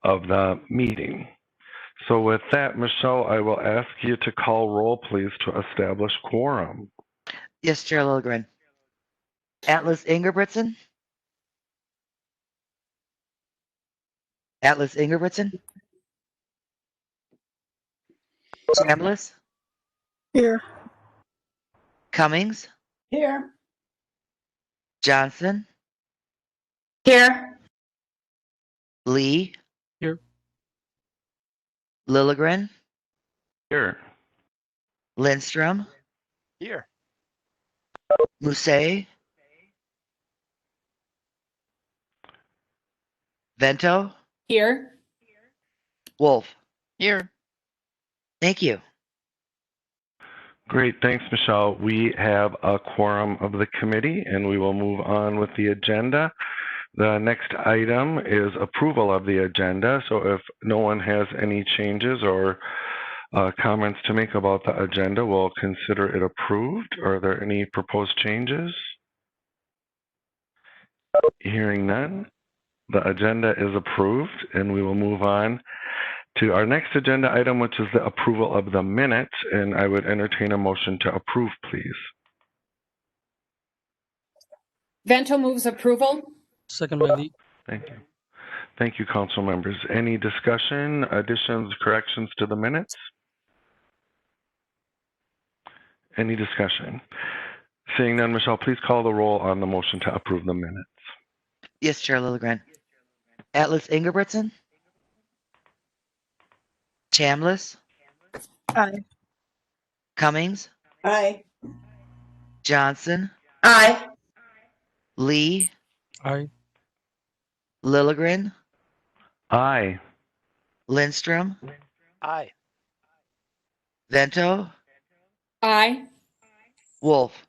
of the meeting. So with that, Michelle, I will ask you to call roll, please, to establish quorum. Yes, Chair Lilligren. Atlas Ingebrigtsen. Atlas Ingebrigtsen. Chambliss. Here. Cummings. Here. Johnson. Here. Lee. Here. Lilligren. Here. Lindstrom. Here. Musset. Vento. Here. Wolf. Here. Thank you. Great. Thanks, Michelle. We have a quorum of the committee, and we will move on with the agenda. The next item is approval of the agenda. So if no one has any changes or comments to make about the agenda, we'll consider it approved. Are there any proposed changes? Hearing none, the agenda is approved, and we will move on to our next agenda item, which is the approval of the minutes, and I would entertain a motion to approve, please. Vento moves approval. Second by Lee. Thank you. Thank you, council members. Any discussion, additions, corrections to the minutes? Any discussion? Seeing none, Michelle, please call the roll on the motion to approve the minutes. Yes, Chair Lilligren. Atlas Ingebrigtsen. Chambliss. Aye. Cummings. Aye. Johnson. Aye. Lee. Aye. Lilligren. Aye. Lindstrom. Aye. Vento. Aye. Wolf.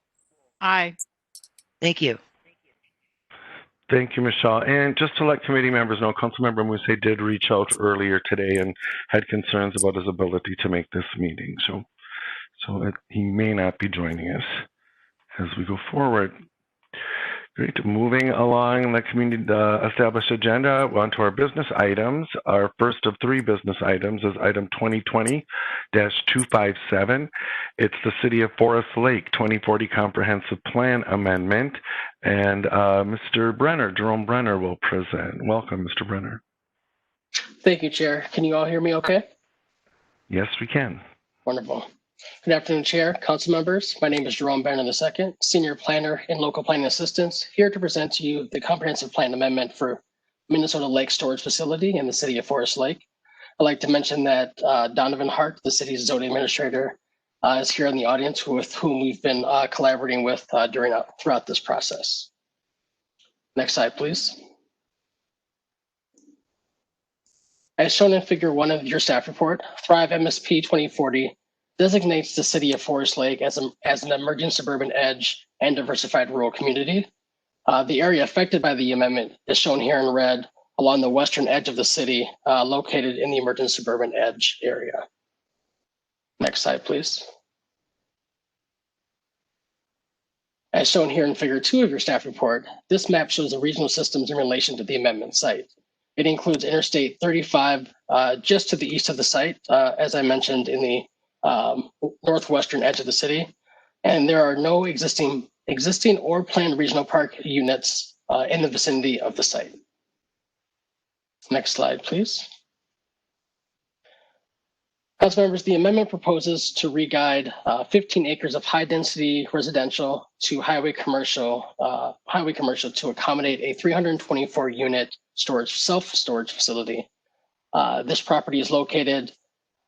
Aye. Thank you. Thank you, Michelle. And just to let committee members know, Councilmember Musset did reach out earlier today and had concerns about his ability to make this meeting. So he may not be joining us as we go forward. Great. Moving along the community established agenda, onto our business items. Our first of three business items is item 2020-257. It's the City of Forest Lake 2040 Comprehensive Plan Amendment. And Mr. Brenner, Jerome Brenner, will present. Welcome, Mr. Brenner. Thank you, Chair. Can you all hear me okay? Yes, we can. Wonderful. Good afternoon, Chair, council members. My name is Jerome Banner II, Senior Planner and Local Planning Assistant, here to present to you the Comprehensive Plan Amendment for Minnesota Lake Storage Facility in the City of Forest Lake. I'd like to mention that Donovan Hart, the city's zoning administrator, is here in the audience with whom we've been collaborating with throughout this process. Next slide, please. As shown in Figure 1 of your staff report, Thrive MSP 2040 designates the City of Forest Lake as an emerging suburban edge and diversified rural community. The area affected by the amendment is shown here in red along the western edge of the city, located in the emerging suburban edge area. Next slide, please. As shown here in Figure 2 of your staff report, this map shows the regional systems in relation to the amendment site. It includes Interstate 35 just to the east of the site, as I mentioned, in the northwestern edge of the city, and there are no existing or planned regional park units in the vicinity of the site. Next slide, please. Council members, the amendment proposes to re-guide 15 acres of high-density residential to highway commercial to accommodate a 324-unit self-storage facility. This property is located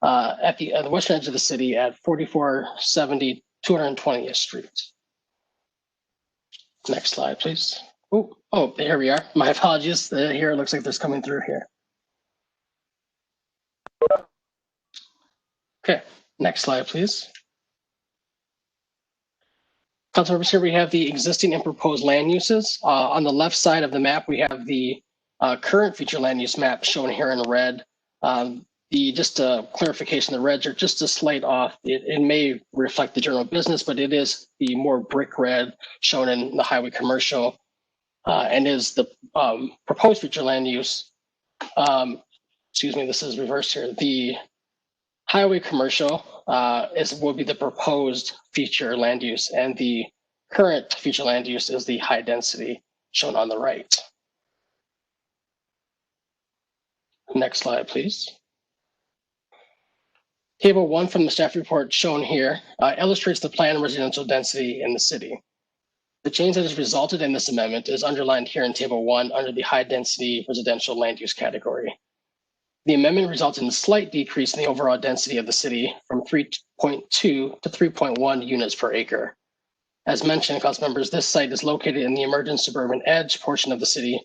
at the western edge of the city at 4470 220th Street. Next slide, please. Oh, here we are. My apologies. Here it looks like there's coming through here. Okay, next slide, please. Council members, here we have the existing and proposed land uses. On the left side of the map, we have the current future land use map shown here in red. Just a clarification, the reds are just a slight off. It may reflect the general business, but it is the more brick red shown in the highway commercial and is the proposed future land use. excuse me, this is reversed here. The highway commercial will be the proposed future land use, and the current future land use is the high density shown on the right. Next slide, please. Table 1 from the staff report shown here illustrates the planned residential density in the city. The change that has resulted in this amendment is underlined here in Table 1 under the high density residential land use category. The amendment results in a slight decrease in the overall density of the city from 3.2 to 3.1 units per acre. As mentioned, council members, this site is located in the emergent suburban edge portion of the city,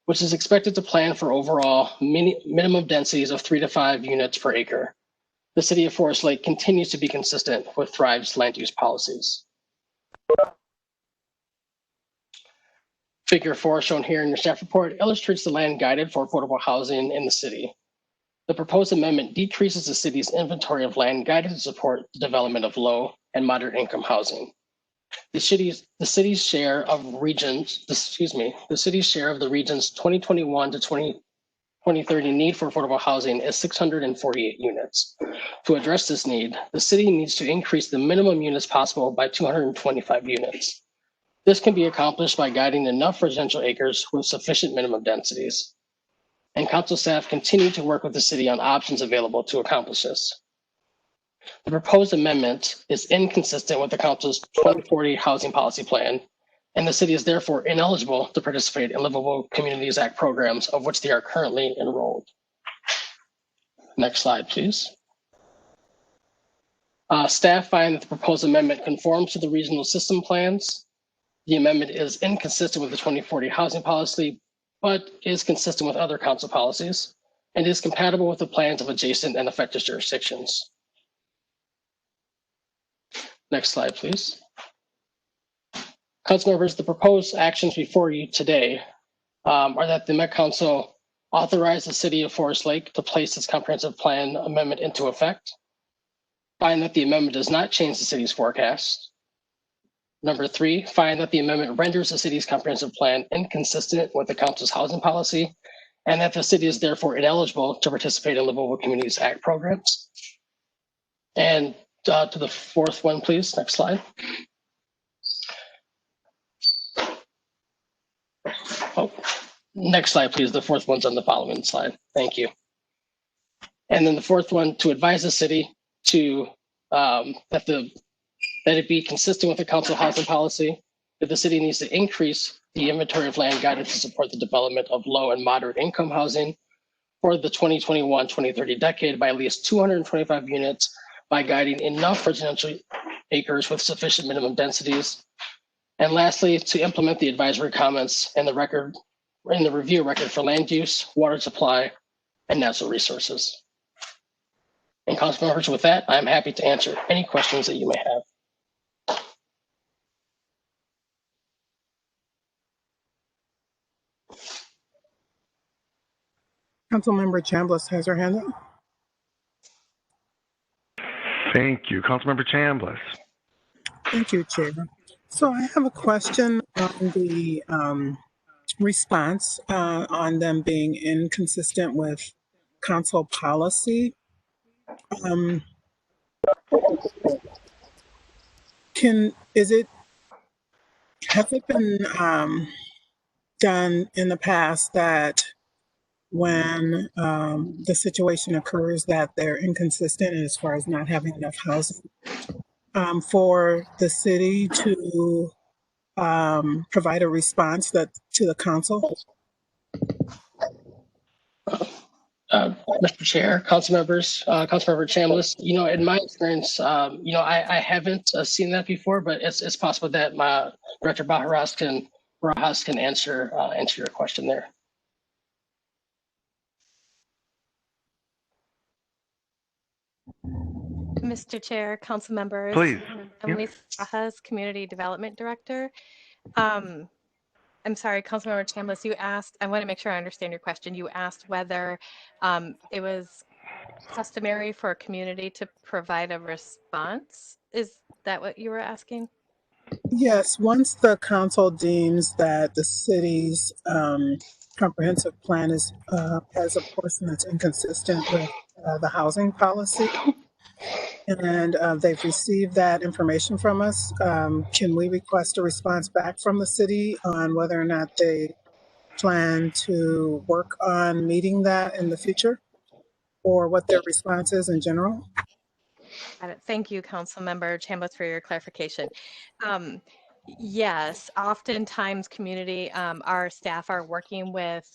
which is expected to plan for overall minimum densities of 3 to 5 units per acre. The city of Forest Lake continues to be consistent with Thrive's land use policies. Figure 4 shown here in your staff report illustrates the land guided for affordable housing in the city. The proposed amendment decreases the city's inventory of land guided to support the development of low and moderate income housing. The city's share of the region's 2021 to 2030 need for affordable housing is 648 units. To address this need, the city needs to increase the minimum units possible by 225 units. This can be accomplished by guiding enough residential acres with sufficient minimum densities. And council staff continue to work with the city on options available to accomplish this. The proposed amendment is inconsistent with the council's 2040 housing policy plan, and the city is therefore ineligible to participate in Livable Communities Act programs of which they are currently enrolled. Next slide, please. Staff find that the proposed amendment conforms to the regional system plans. The amendment is inconsistent with the 2040 housing policy, but is consistent with other council policies and is compatible with the plans of adjacent and affected jurisdictions. Next slide, please. Council members, the proposed actions before you today are that the Met Council authorize the city of Forest Lake to place its comprehensive plan amendment into effect, find that the amendment does not change the city's forecast. Number 3, find that the amendment renders the city's comprehensive plan inconsistent with the council's housing policy, and that the city is therefore ineligible to participate in Livable Communities Act programs. And to the 4th one, please. Next slide. Oh, next slide, please. The 4th one's on the following slide. Thank you. And then the 4th one, to advise the city to that it be consistent with the council housing policy, that the city needs to increase the inventory of land guided to support the development of low and moderate income housing for the 2021-2030 decade by at least 225 units by guiding enough residential acres with sufficient minimum densities. And lastly, to implement the advisory comments and the review record for land use, water supply, and natural resources. And council members, with that, I'm happy to answer any questions that you may have. Councilmember Chambliss has her hand up. Thank you. Councilmember Chambliss. Thank you, Chair. So I have a question on the response on them being inconsistent with council policy. Has it been done in the past that when the situation occurs that they're inconsistent as far as not having enough housing for the city to provide a response to the council? Mr. Chair, council members, Councilmember Chambliss, in my experience, I haven't seen that before, but it's possible that my Director Barajas can answer your question there. Mr. Chair, council members. Please. I'm Lisa Barajas, Community Development Director. I'm sorry, Councilmember Chambliss, you asked, I want to make sure I understand your question. You asked whether it was customary for a community to provide a response. Is that what you were asking? Yes, once the council deems that the city's comprehensive plan is has a portion that's inconsistent with the housing policy. And they've received that information from us. Can we request a response back from the city on whether or not they plan to work on meeting that in the future, or what their response is in general? Got it. Thank you, Councilmember Chambliss, for your clarification. Yes, oftentimes community, our staff are working with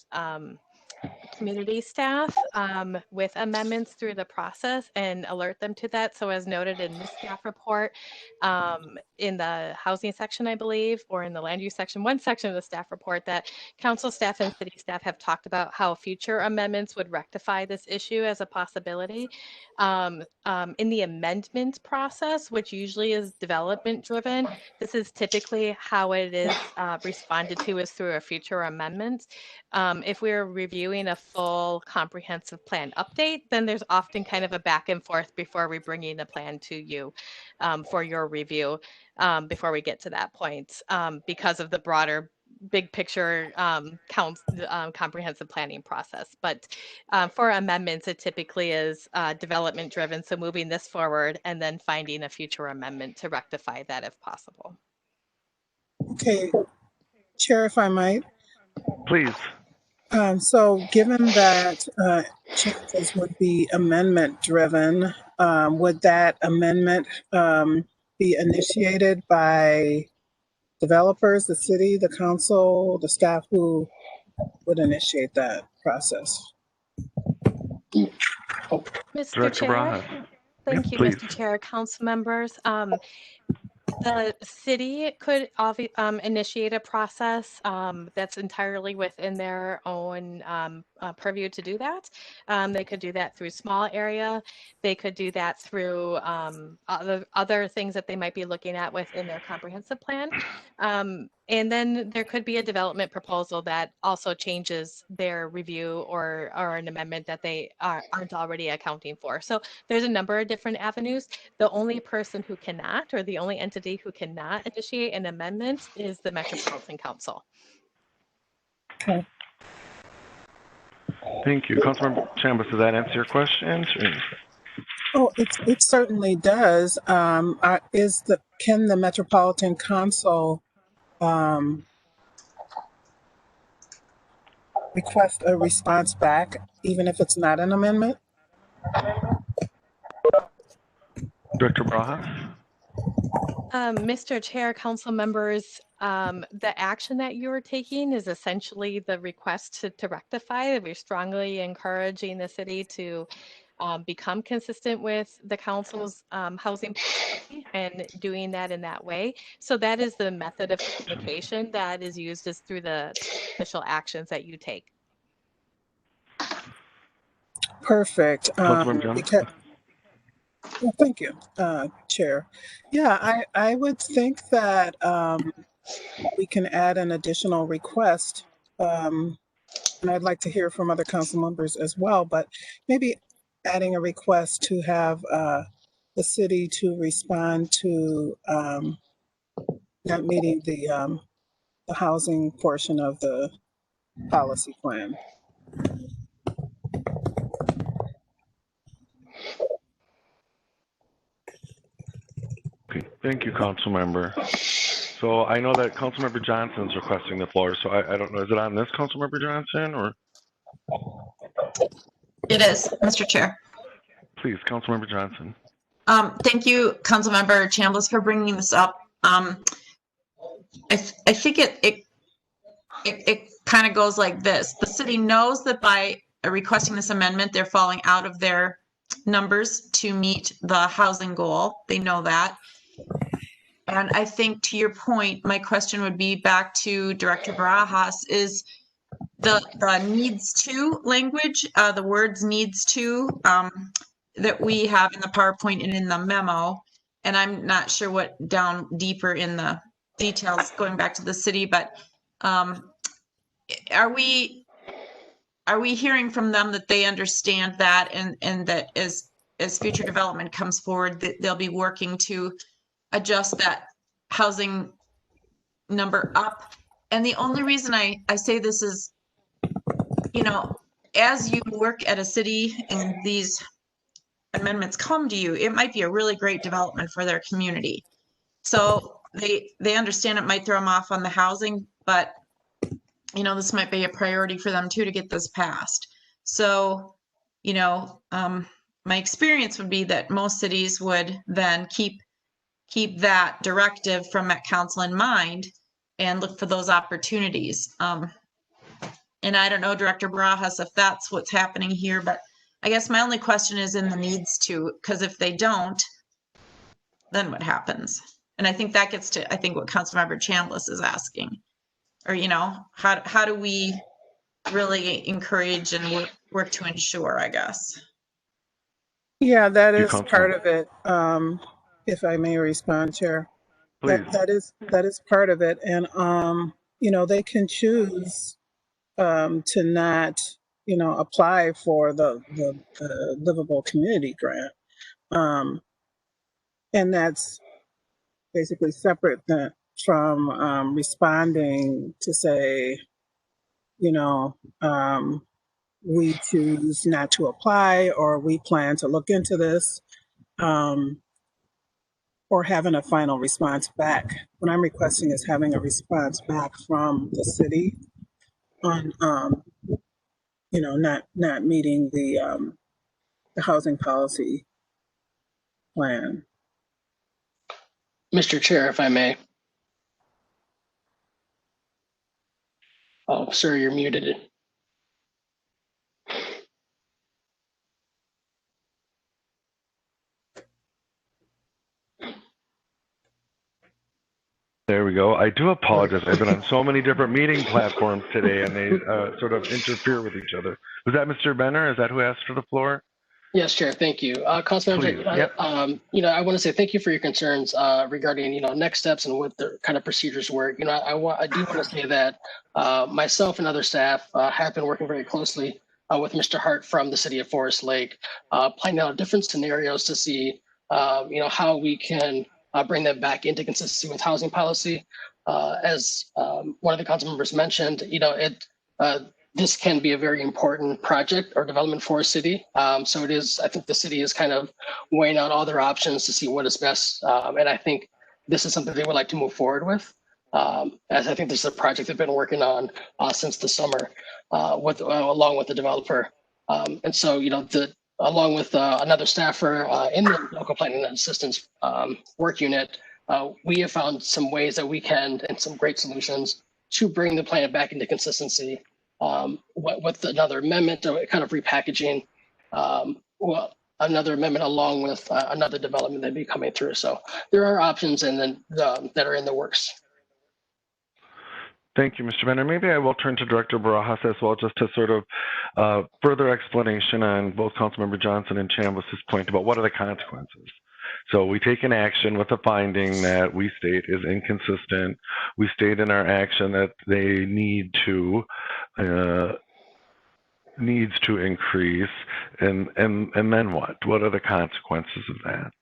community staff with amendments through the process and alert them to that. So as noted in the staff report, in the housing section, I believe, or in the land use section, one section of the staff report, that council staff and city staff have talked about how future amendments would rectify this issue as a possibility. In the amendment process, which usually is development driven, this is typically how it is responded to, is through a future amendment. If we're reviewing a full comprehensive plan update, then there's often kind of a back and forth before we bringing the plan to you for your review before we get to that point, because of the broader big picture comprehensive planning process. But for amendments, it typically is development driven. So moving this forward and then finding a future amendment to rectify that if possible. Okay, Chair, if I might. Please. So given that changes would be amendment driven, would that amendment be initiated by developers, the city, the council, the staff? Who would initiate that process? Mr. Director Chair. Barajas. Thank you, Please. Mr. Chair, council members. The city could initiate a process that's entirely within their own purview to do that. They could do that through small area. They could do that through other things that they might be looking at within their comprehensive plan. And then there could be a development proposal that also changes their review or an amendment that they aren't already accounting for. So there's a number of different avenues. The only person who cannot, or the only entity who cannot initiate an amendment, is the Metropolitan Council. Okay. Thank you. Councilmember Chambliss, does that answer your question? Oh, it certainly does. Can the Metropolitan Council request a response back, even if it's not an amendment? Director Barajas? Mr. Chair, council members, the action that you are taking is essentially the request to rectify. We're strongly encouraging the city to become consistent with the council's housing policy and doing that in that way. So that is the method of communication that is used, is through the official actions that you take. Perfect. Councilmember Well, thank you, Chair. Yeah, I would think that we can add an additional request, and I'd like to hear from other council members as well, but maybe adding a request to have the city to respond to not meeting the housing portion of the policy plan. Okay, thank you, Councilmember. So I know that Councilmember Johnson is requesting the floor, so I don't know, is it on this Councilmember Johnson, or? It is, Mr. Chair. Please, Councilmember Johnson. Thank you, Councilmember Chambliss, for bringing this up. I think it kind of goes like this. The city knows that by requesting this amendment, they're falling out of their numbers to meet the housing goal. They know that. And I think, to your point, my question would be back to Director Barajas, is the needs to language, the words needs to, that we have in the PowerPoint and in the memo. And I'm not sure what down deeper in the details going back to the city, but are we hearing from them that they understand that, and that as future development comes forward, that they'll be working to adjust that housing number up? And the only reason I say this is as you work at a city and these amendments come to you, it might be a really great development for their community. So they understand it might throw them off on the housing, but this might be a priority for them too to get this passed. So, my experience would be that most cities would then keep that directive from Met Council in mind and look for those opportunities. And I don't know, Director Barajas, if that's what's happening here, but I guess my only question is in the needs to, because if they don't, then what happens? And I think that gets to, what Councilmember Chambliss is asking. Or, how do we really encourage and work to ensure, I guess? Yeah, that You, is Councilman. part of it. If I may respond, Chair. Please. That is part of it. And, they can choose to not, apply for the livable community grant. And that's basically separate from responding to say, we choose not to apply, or we plan to look into this, or having a final response back. What I'm requesting is having a response back from the city on, not meeting the housing policy plan. Mr. Chair, if I may. Oh, sir, you're muted. There we go. I do apologize. I've been on so many different meeting platforms today, and they sort of interfere with each other. Was that Mr. Benner? Is that who asked for the floor? Yes, Chair. Thank you. Councilmember, Yep. I want to say thank you for your concerns regarding, next steps and what the kind of procedures work. I do want to say that myself and other staff have been working very closely with Mr. Hart from the City of Forest Lake, planning out different scenarios to see, how we can bring them back into consistency with housing policy. As one of the council members mentioned, this can be a very important project or development for a city. So it is, I think the city is kind of weighing out all their options to see what is best. And I think this is something they would like to move forward with. As I think this is a project they've been working on since the summer along with the developer. And so, along with another staffer in the local planning and assistance work unit, we have found some ways that we can, and some great solutions to bring the plan back into consistency. With another amendment, kind of repackaging, another amendment along with another development that'd be coming through. So there are options and then that are in the works. Thank you, Mr. Benner. Maybe I will turn to Director Barajas as well, just to sort of further explanation on both Councilmember Johnson and Chambliss's point about what are the consequences. So we take an action with a finding that we state is inconsistent. We state in our action that they needs to increase, and then what? What are the consequences of that?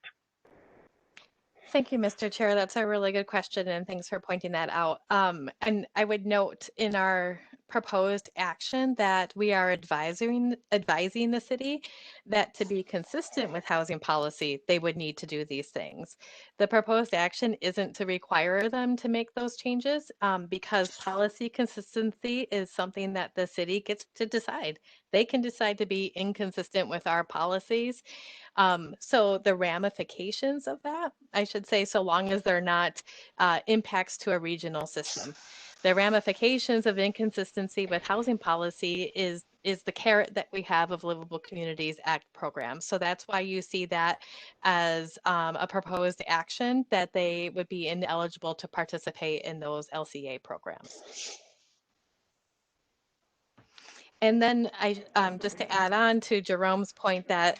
Thank you, Mr. Chair. That's a really good question, and thanks for pointing that out. And I would note in our proposed action that we are advising the city that to be consistent with housing policy, they would need to do these things. The proposed action isn't to require them to make those changes because policy consistency is something that the city gets to decide. They can decide to be inconsistent with our policies. So the ramifications of that, I should say, so long as they're not impacts to a regional system. The ramifications of inconsistency with housing policy is the carrot that we have of Livable Communities Act program. So that's why you see that as a proposed action, that they would be ineligible to participate in those LCA programs. And then I just to add on to Jerome's point that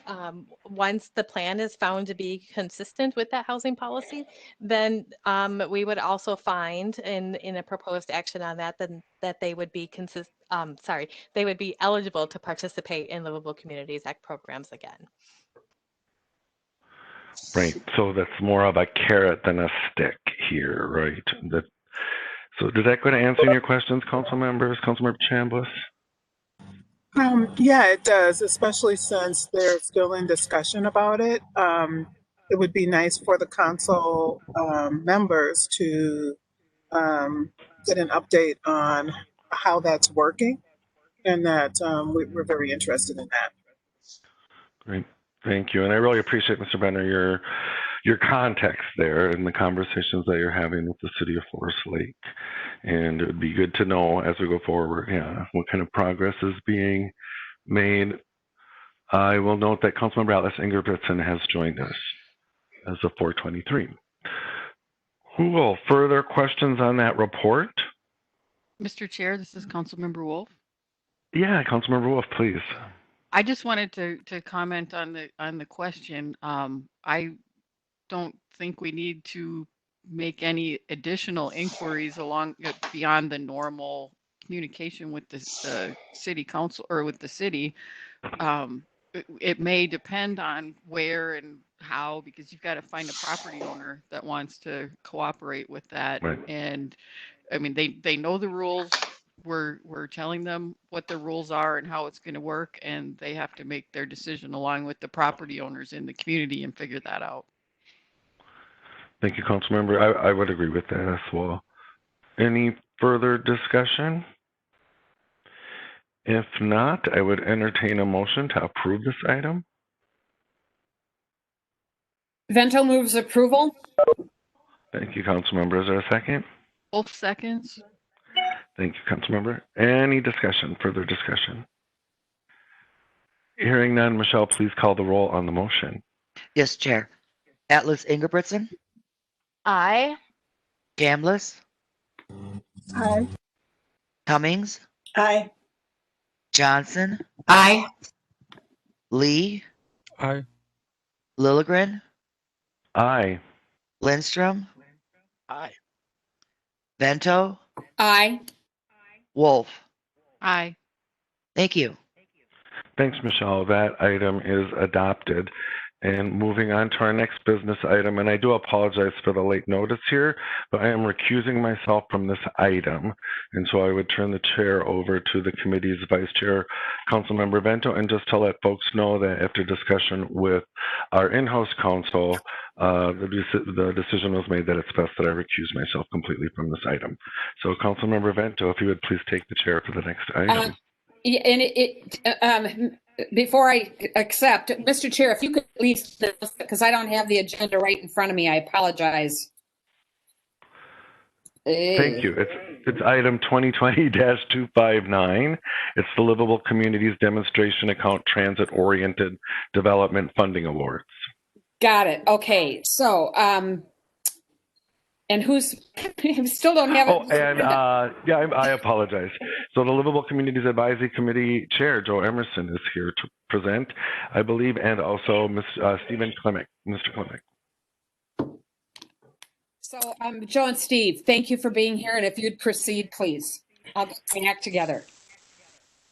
once the plan is found to be consistent with that housing policy, then we would also find in a proposed action on that then that they would be they would be eligible to participate in Livable Communities Act programs again. Right. So that's more of a carrot than a stick here, right? So did that go to answering your questions, council members, Councilmember Chambliss? Yeah, it does, especially since they're still in discussion about it. It would be nice for the council members to get an update on how that's working, and that we're very interested in that. Great. Thank you. And I really appreciate, Mr. Benner, your context there and the conversations that you're having with the city of Forest Lake. And it would be good to know as we go forward, what kind of progress is being made. I will note that Councilmember Atlas Ingebrigtsen has joined us as of 423. Who will further questions on that report? Mr. Chair, this is Councilmember Wolf. Yeah, Councilmember Wolf, please. I just wanted to comment on the question. I don't think we need to make any additional inquiries along beyond the normal communication with the city council or with the city. It may depend on where and how, because you've got to find a property owner that wants to cooperate with that. Right. And I mean, they know the rules. We're telling them what the rules are and how it's going to work, and they have to make their decision along with the property owners in the community and figure that out. Thank you, Councilmember. I would agree with that as well. Any further discussion? If not, I would entertain a motion to approve this item. Vento moves approval. Thank you, Councilmember. Is there a second? Both seconds. Thank you, Councilmember. Any discussion, further discussion? Hearing none, Michelle, please call the roll on the motion. Yes, Chair. Atlas Ingebrigtsen, Aye. Chambliss, Aye. Cummings, Aye. Johnson, Aye. Lee, Aye. Lilligren, Aye. Lindstrom, Aye. Vento, Aye. Wolf. Aye. Thank you. Thanks, Michelle. That item is adopted. And moving on to our next business item, and I do apologize for the late notice here, but I am recusing myself from this item. And so I would turn the chair over to the committee's vice chair, Councilmember Vento, and just to let folks know that after discussion with our in-house counsel, the decision was made that it's best that I recuse myself completely from this item. So Councilmember Vento, if you would please take the chair for the next item. And before I accept, Mr. Chair, if you could please, because I don't have the agenda right in front of me, I apologize. Thank you. It's item 2020-259. It's the Livable Communities Demonstration Account Transit-Oriented Development Funding Awards. Got it. Okay. So, and who's, I still don't have it. Oh, and I apologize. So the Livable Communities Advisory Committee Chair, Joe Emerson, is here to present, I believe, and also Stephen Klimek, Mr. Klimek. So, Joe and Steve, thank you for being here. And if you'd proceed, please. I'll get my act together.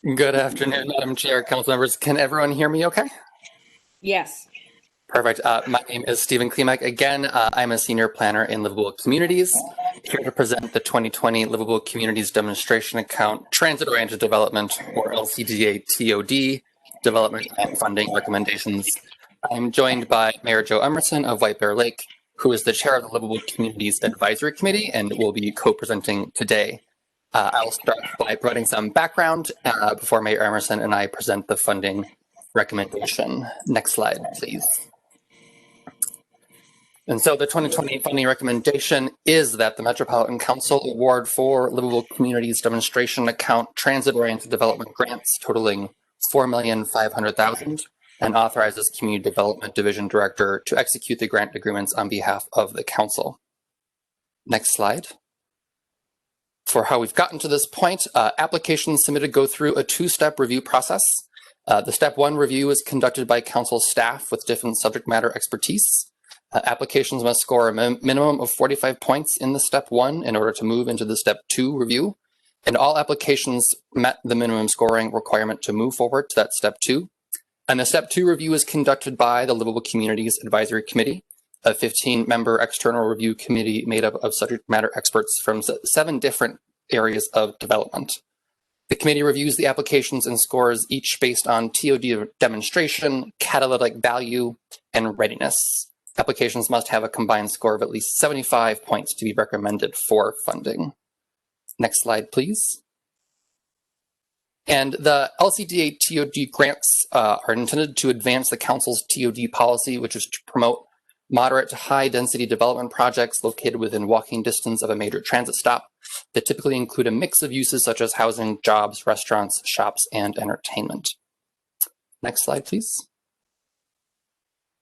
Good afternoon, Madam Chair, council members. Can everyone hear me okay? Yes. Perfect. My name is Stephen Klimek. Again, I'm a senior planner in Livable Communities, here to present the 2020 Livable Communities Demonstration Account Transit-Oriented Development, or LCDA TOD, Development and Funding Recommendations. I'm joined by Mayor Joe Emerson of White Bear Lake, who is the chair of the Livable Communities Advisory Committee and will be co-presenting today. I'll start by providing some background before Mayor Emerson and I present the funding recommendation. Next slide, please. And so the 2020 funding recommendation is that the Metropolitan Council award for Livable Communities Demonstration Account Transit-Oriented Development grants totaling $4,500,000 and authorizes Community Development Division Director to execute the grant agreements on behalf of the Council. Next slide. For how we've gotten to this point, applications submitted go through a two-step review process. The step one review is conducted by Council staff with different subject matter expertise. Applications must score a minimum of 45 points in the step one in order to move into the step two review. And all applications met the minimum scoring requirement to move forward to that step two. And the step two review is conducted by the Livable Communities Advisory Committee, a 15-member external review committee made up of subject matter experts from 7 different areas of development. The committee reviews the applications and scores each based on TOD demonstration, catalytic value, and readiness. Applications must have a combined score of at least 75 points to be recommended for funding. Next slide, please. And the LCDA TOD grants are intended to advance the council's TOD policy, which is to promote moderate to high density development projects located within walking distance of a major transit stop that typically include a mix of uses such as housing, jobs, restaurants, shops, and entertainment. Next slide, please.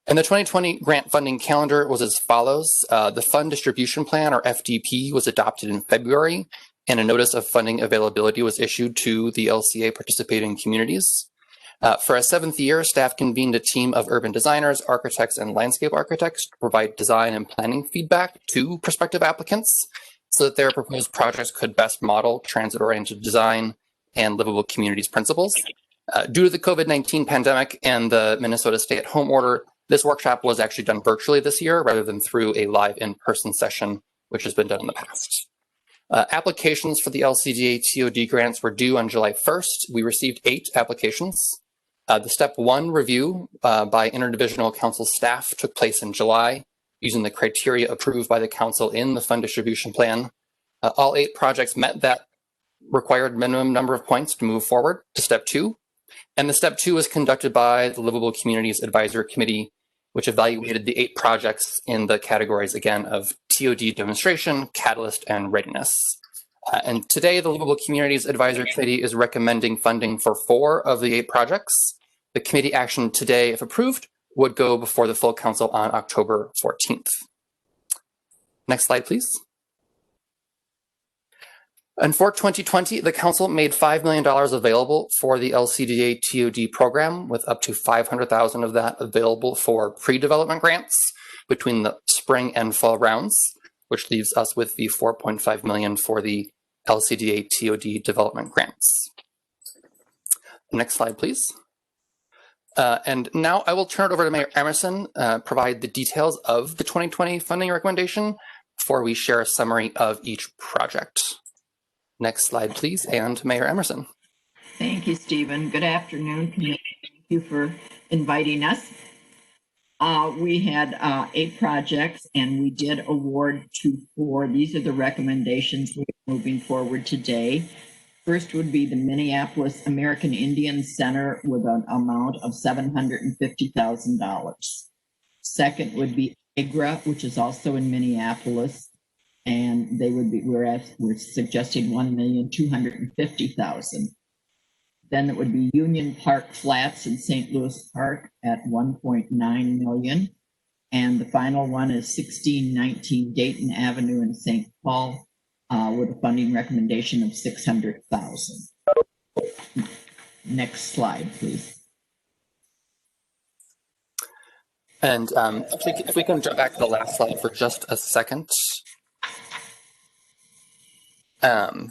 And the 2020 grant funding calendar was as follows. The Fund Distribution Plan, or FDP, was adopted in February, and a notice of funding availability was issued to the LCA participating communities. For a 7th year, staff convened a team of urban designers, architects, and landscape architects to provide design and planning feedback to prospective applicants so that their proposed projects could best model transit-oriented design and livable communities principles. Due to the COVID-19 pandemic and the Minnesota stay-at-home order, this workshop was actually done virtually this year rather than through a live in-person session, which has been done in the past. Applications for the LCDA TOD grants were due on July 1st. We received 8 applications. The step 1 review by interdivisional council staff took place in July using the criteria approved by the council in the fund distribution plan. All 8 projects met that required minimum number of points to move forward to step 2. And the step 2 was conducted by the Livable Communities Advisory Committee, which evaluated the 8 projects in the categories, again, of TOD demonstration, catalyst, and readiness. And today, the Livable Communities Advisory Committee is recommending funding for 4 of the 8 projects. The committee action today, if approved, would go before the full council on October 14th. Next slide, please. And for 2020, the council made $5 million available for the LCDA TOD program, with up to $500,000 of that available for pre-development grants between the spring and fall rounds, which leaves us with the $4.5 million for the LCDA TOD development grants. Next slide, please. And now I will turn it over to Mayor Emerson, provide the details of the 2020 funding recommendation before we share a summary of each project. Next slide, please, and Mayor Emerson. Thank you, Stephen. Good afternoon, community. Thank you for inviting us. We had 8 projects, and we did award 4. These are the recommendations we're moving forward today. First would be the Minneapolis American Indian Center with an amount of $750,000. Second would be AGRA, which is also in Minneapolis, and they would be, we're suggesting $1,250,000. Then it would be Union Park Flats in St. Louis Park at $1.9 million. And the final one is 1619 Dayton Avenue in St. Paul with a funding recommendation of $600,000. Next slide, please. And if we can jump back to the last slide for just a second. So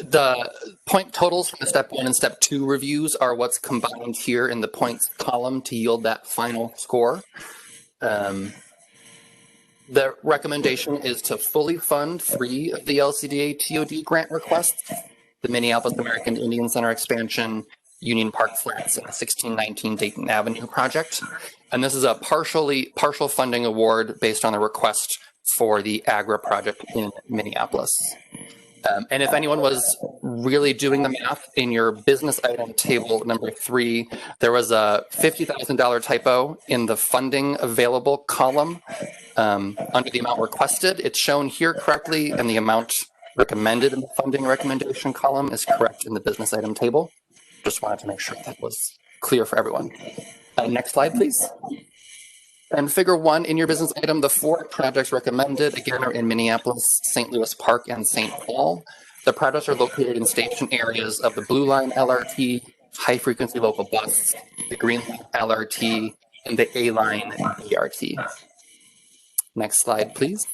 the point totals from the step 1 and step 2 reviews are what's combined here in the points column to yield that final score. The recommendation is to fully fund 3 of the LCDA TOD grant requests: the Minneapolis American Indian Center expansion, Union Park Flats, and 1619 Dayton Avenue project. And this is a partial funding award based on the request for the AGRA project in Minneapolis. And if anyone was really doing the math in your business item table number 3, there was a $50,000 typo in the funding available column under the amount requested. It's shown here correctly, and the amount recommended in the funding recommendation column is correct in the business item table. Just wanted to make sure that was clear for everyone. Next slide, please. And figure 1 in your business item, the 4 projects recommended, again, are in Minneapolis, St. Louis Park, and St. Paul. The projects are located in station areas of the Blue Line LRT, High Frequency Local Bus, the Green Line LRT, and the A Line BRT. Next slide, please.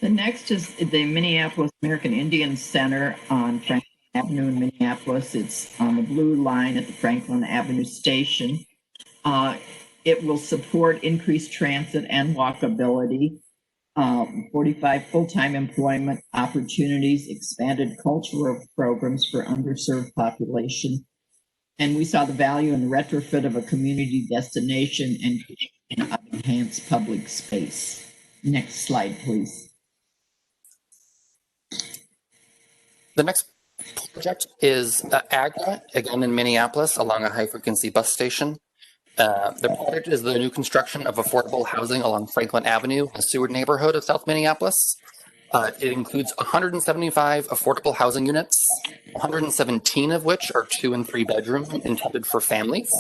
The next is the Minneapolis American Indian Center on Franklin Avenue in Minneapolis. It's on the Blue Line at the Franklin Avenue station. It will support increased transit and walkability. 45 full-time employment opportunities, expanded cultural programs for underserved population. And we saw the value in retrofit of a community destination and enhanced public space. Next slide, please. The next project is Agra, again in Minneapolis, along a high-frequency bus station. The project is the new construction of affordable housing along Franklin Avenue, a Seward neighborhood of South Minneapolis. It includes 175 affordable housing units, 117 of which are 2- and 3-bedroom intended for families.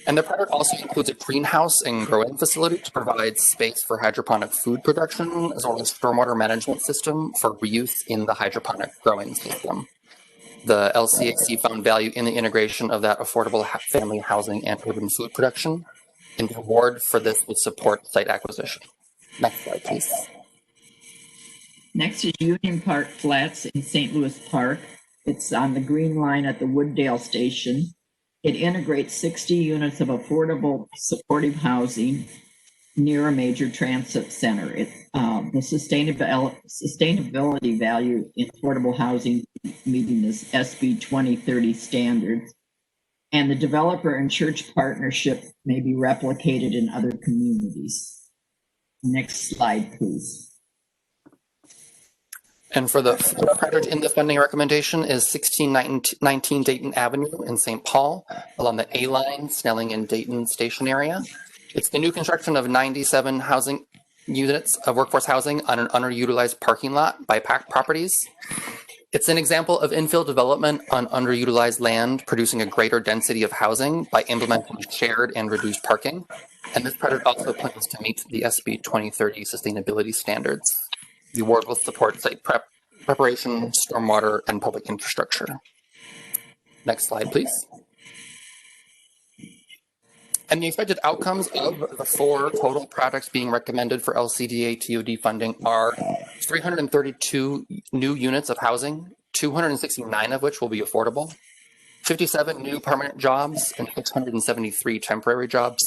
And the project also includes a greenhouse and growing facility to provide space for hydroponic food production, as well as stormwater management system for reuse in the hydroponic growing system. The LCAC found value in the integration of that affordable family housing and urban food production, and the award for this would support site acquisition. Next slide, please. Next is Union Park Flats in St. Louis Park. It's on the Green Line at the Wooddale Station. It integrates 60 units of affordable supportive housing near a major transit center. The sustainability value in affordable housing meeting this SB 2030 standards, and the developer and church partnership may be replicated in other communities. Next slide, please. And for the project in the funding recommendation is 1619 Dayton Avenue in St. Paul, along the A line, Snelling and Dayton station area. It's the new construction of 97 housing units of workforce housing on an underutilized parking lot by PAC Properties. It's an example of infill development on underutilized land, producing a greater density of housing by implementing shared and reduced parking. And this project also plans to meet the SB 2030 sustainability standards. The award will support site preparation, stormwater, and public infrastructure. Next slide, please. And the expected outcomes of the 4 total projects being recommended for LCDA TOD funding are 332 new units of housing, 269 of which will be affordable, 57 new permanent jobs, and 673 temporary jobs,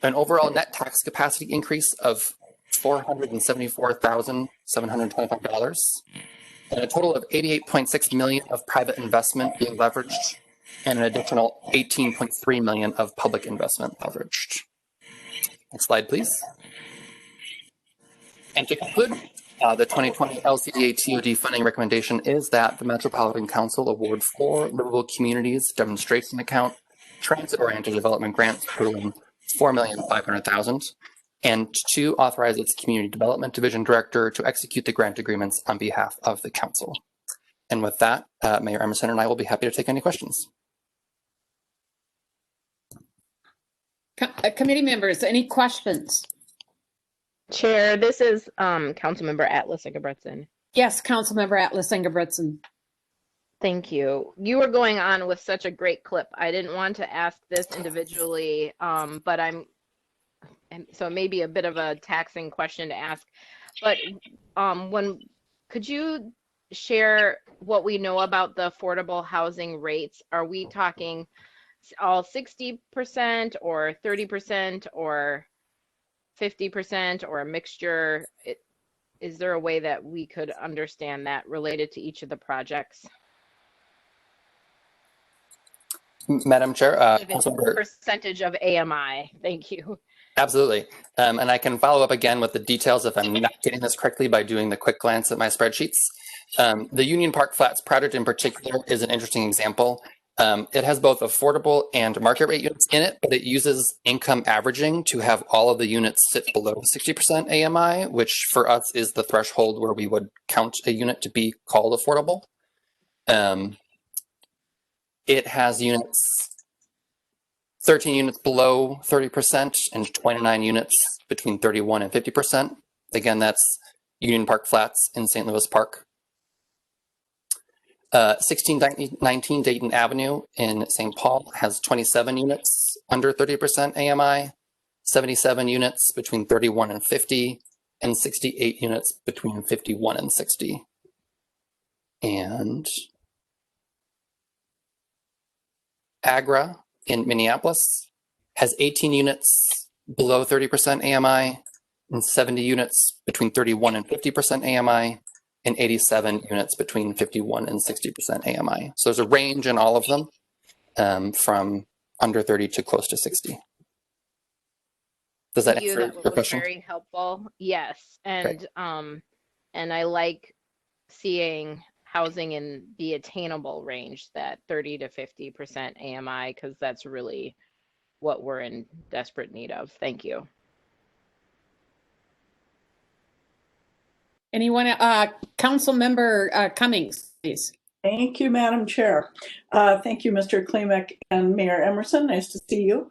an overall net tax capacity increase of $474,725, and a total of $88.6 million of private investment being leveraged, and an additional $18.3 million of public investment leveraged. Next slide, please. And to conclude, the 2020 LCDA TOD funding recommendation is that the Metropolitan Council award 4 livable communities demonstration account transit-oriented development grants totaling $4,500,000, and 2, authorize its Community Development Division Director to execute the grant agreements on behalf of the Council. And with that, Mayor Emerson and I will be happy to take any questions. Committee members, any questions? Chair, this is Councilmember Atlas Ingebretson. Yes, Councilmember Atlas Ingebretson. Thank you. You were going on with such a great clip. I didn't want to ask this individually, but so it may be a bit of a taxing question to ask. But could you share what we know about the affordable housing rates? Are we talking all 60% or 30% or 50% or a mixture? Is there a way that we could understand that related to each of the projects? Madam Chair, percentage of AMI. Thank you. Absolutely. And I can follow up again with the details if I'm not getting this correctly by doing the quick glance at my spreadsheets. The Union Park Flats project in particular is an interesting example. It has both affordable and market rate units in it, but it uses income averaging to have all of the units sit below 60% AMI, which for us is the threshold where we would count a unit to be called affordable. It has 13 units below 30% and 29 units between 31 and 50%. Again, that's Union Park Flats in St. Louis Park. 1619 Dayton Avenue in St. Paul has 27 units under 30% AMI, 77 units between 31 and 50, and 68 units between 51 and 60. And Agra in Minneapolis has 18 units below 30% AMI, 70 units between 31 and 50% AMI, and 87 units between 51 and 60% AMI. So there's a range in all of them, from under 30 to close to 60. Does that Thank you. answer That your was question? very helpful. Yes, Great. and I like seeing housing in the attainable range, that 30 to 50% AMI, because that's really what we're in desperate need of. Thank you. Anyone, Council Member Cummings, please. Thank you, Madam Chair. Thank you, Mr. Klimek and Mayor Emerson. Nice to see you.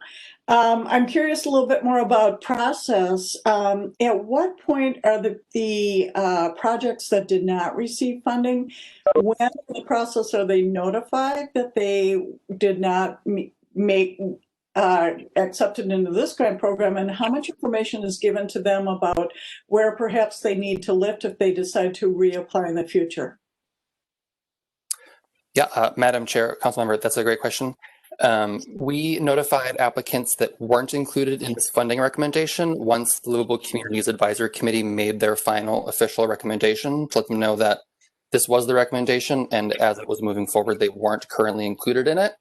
I'm curious a little bit more about process. At what point are the projects that did not receive funding, when in the process are they notified that they did not make accepted into this grant program, and how much information is given to them about where perhaps they need to lift if they decide to reapply in the future? Yeah, Madam Chair, Councilmember, that's a great question. We notified applicants that weren't included in this funding recommendation once the Louisville Communities Advisory Committee made their final official recommendation to let them know that this was the recommendation, and as it was moving forward, they weren't currently included in it.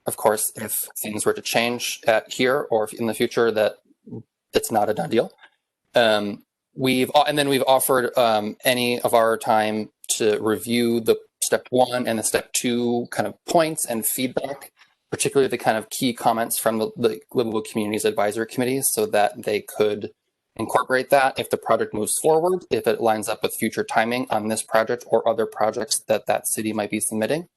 Of course, if things were to change here or in the future, that it's not a done deal. We've offered any of our time to review the step 1 and the step 2 kind of points and feedback, particularly the kind of key comments from the Louisville Communities Advisory Committee, so that they could incorporate that if the project moves forward, if it lines up with future timing on this project or other projects that city might be submitting.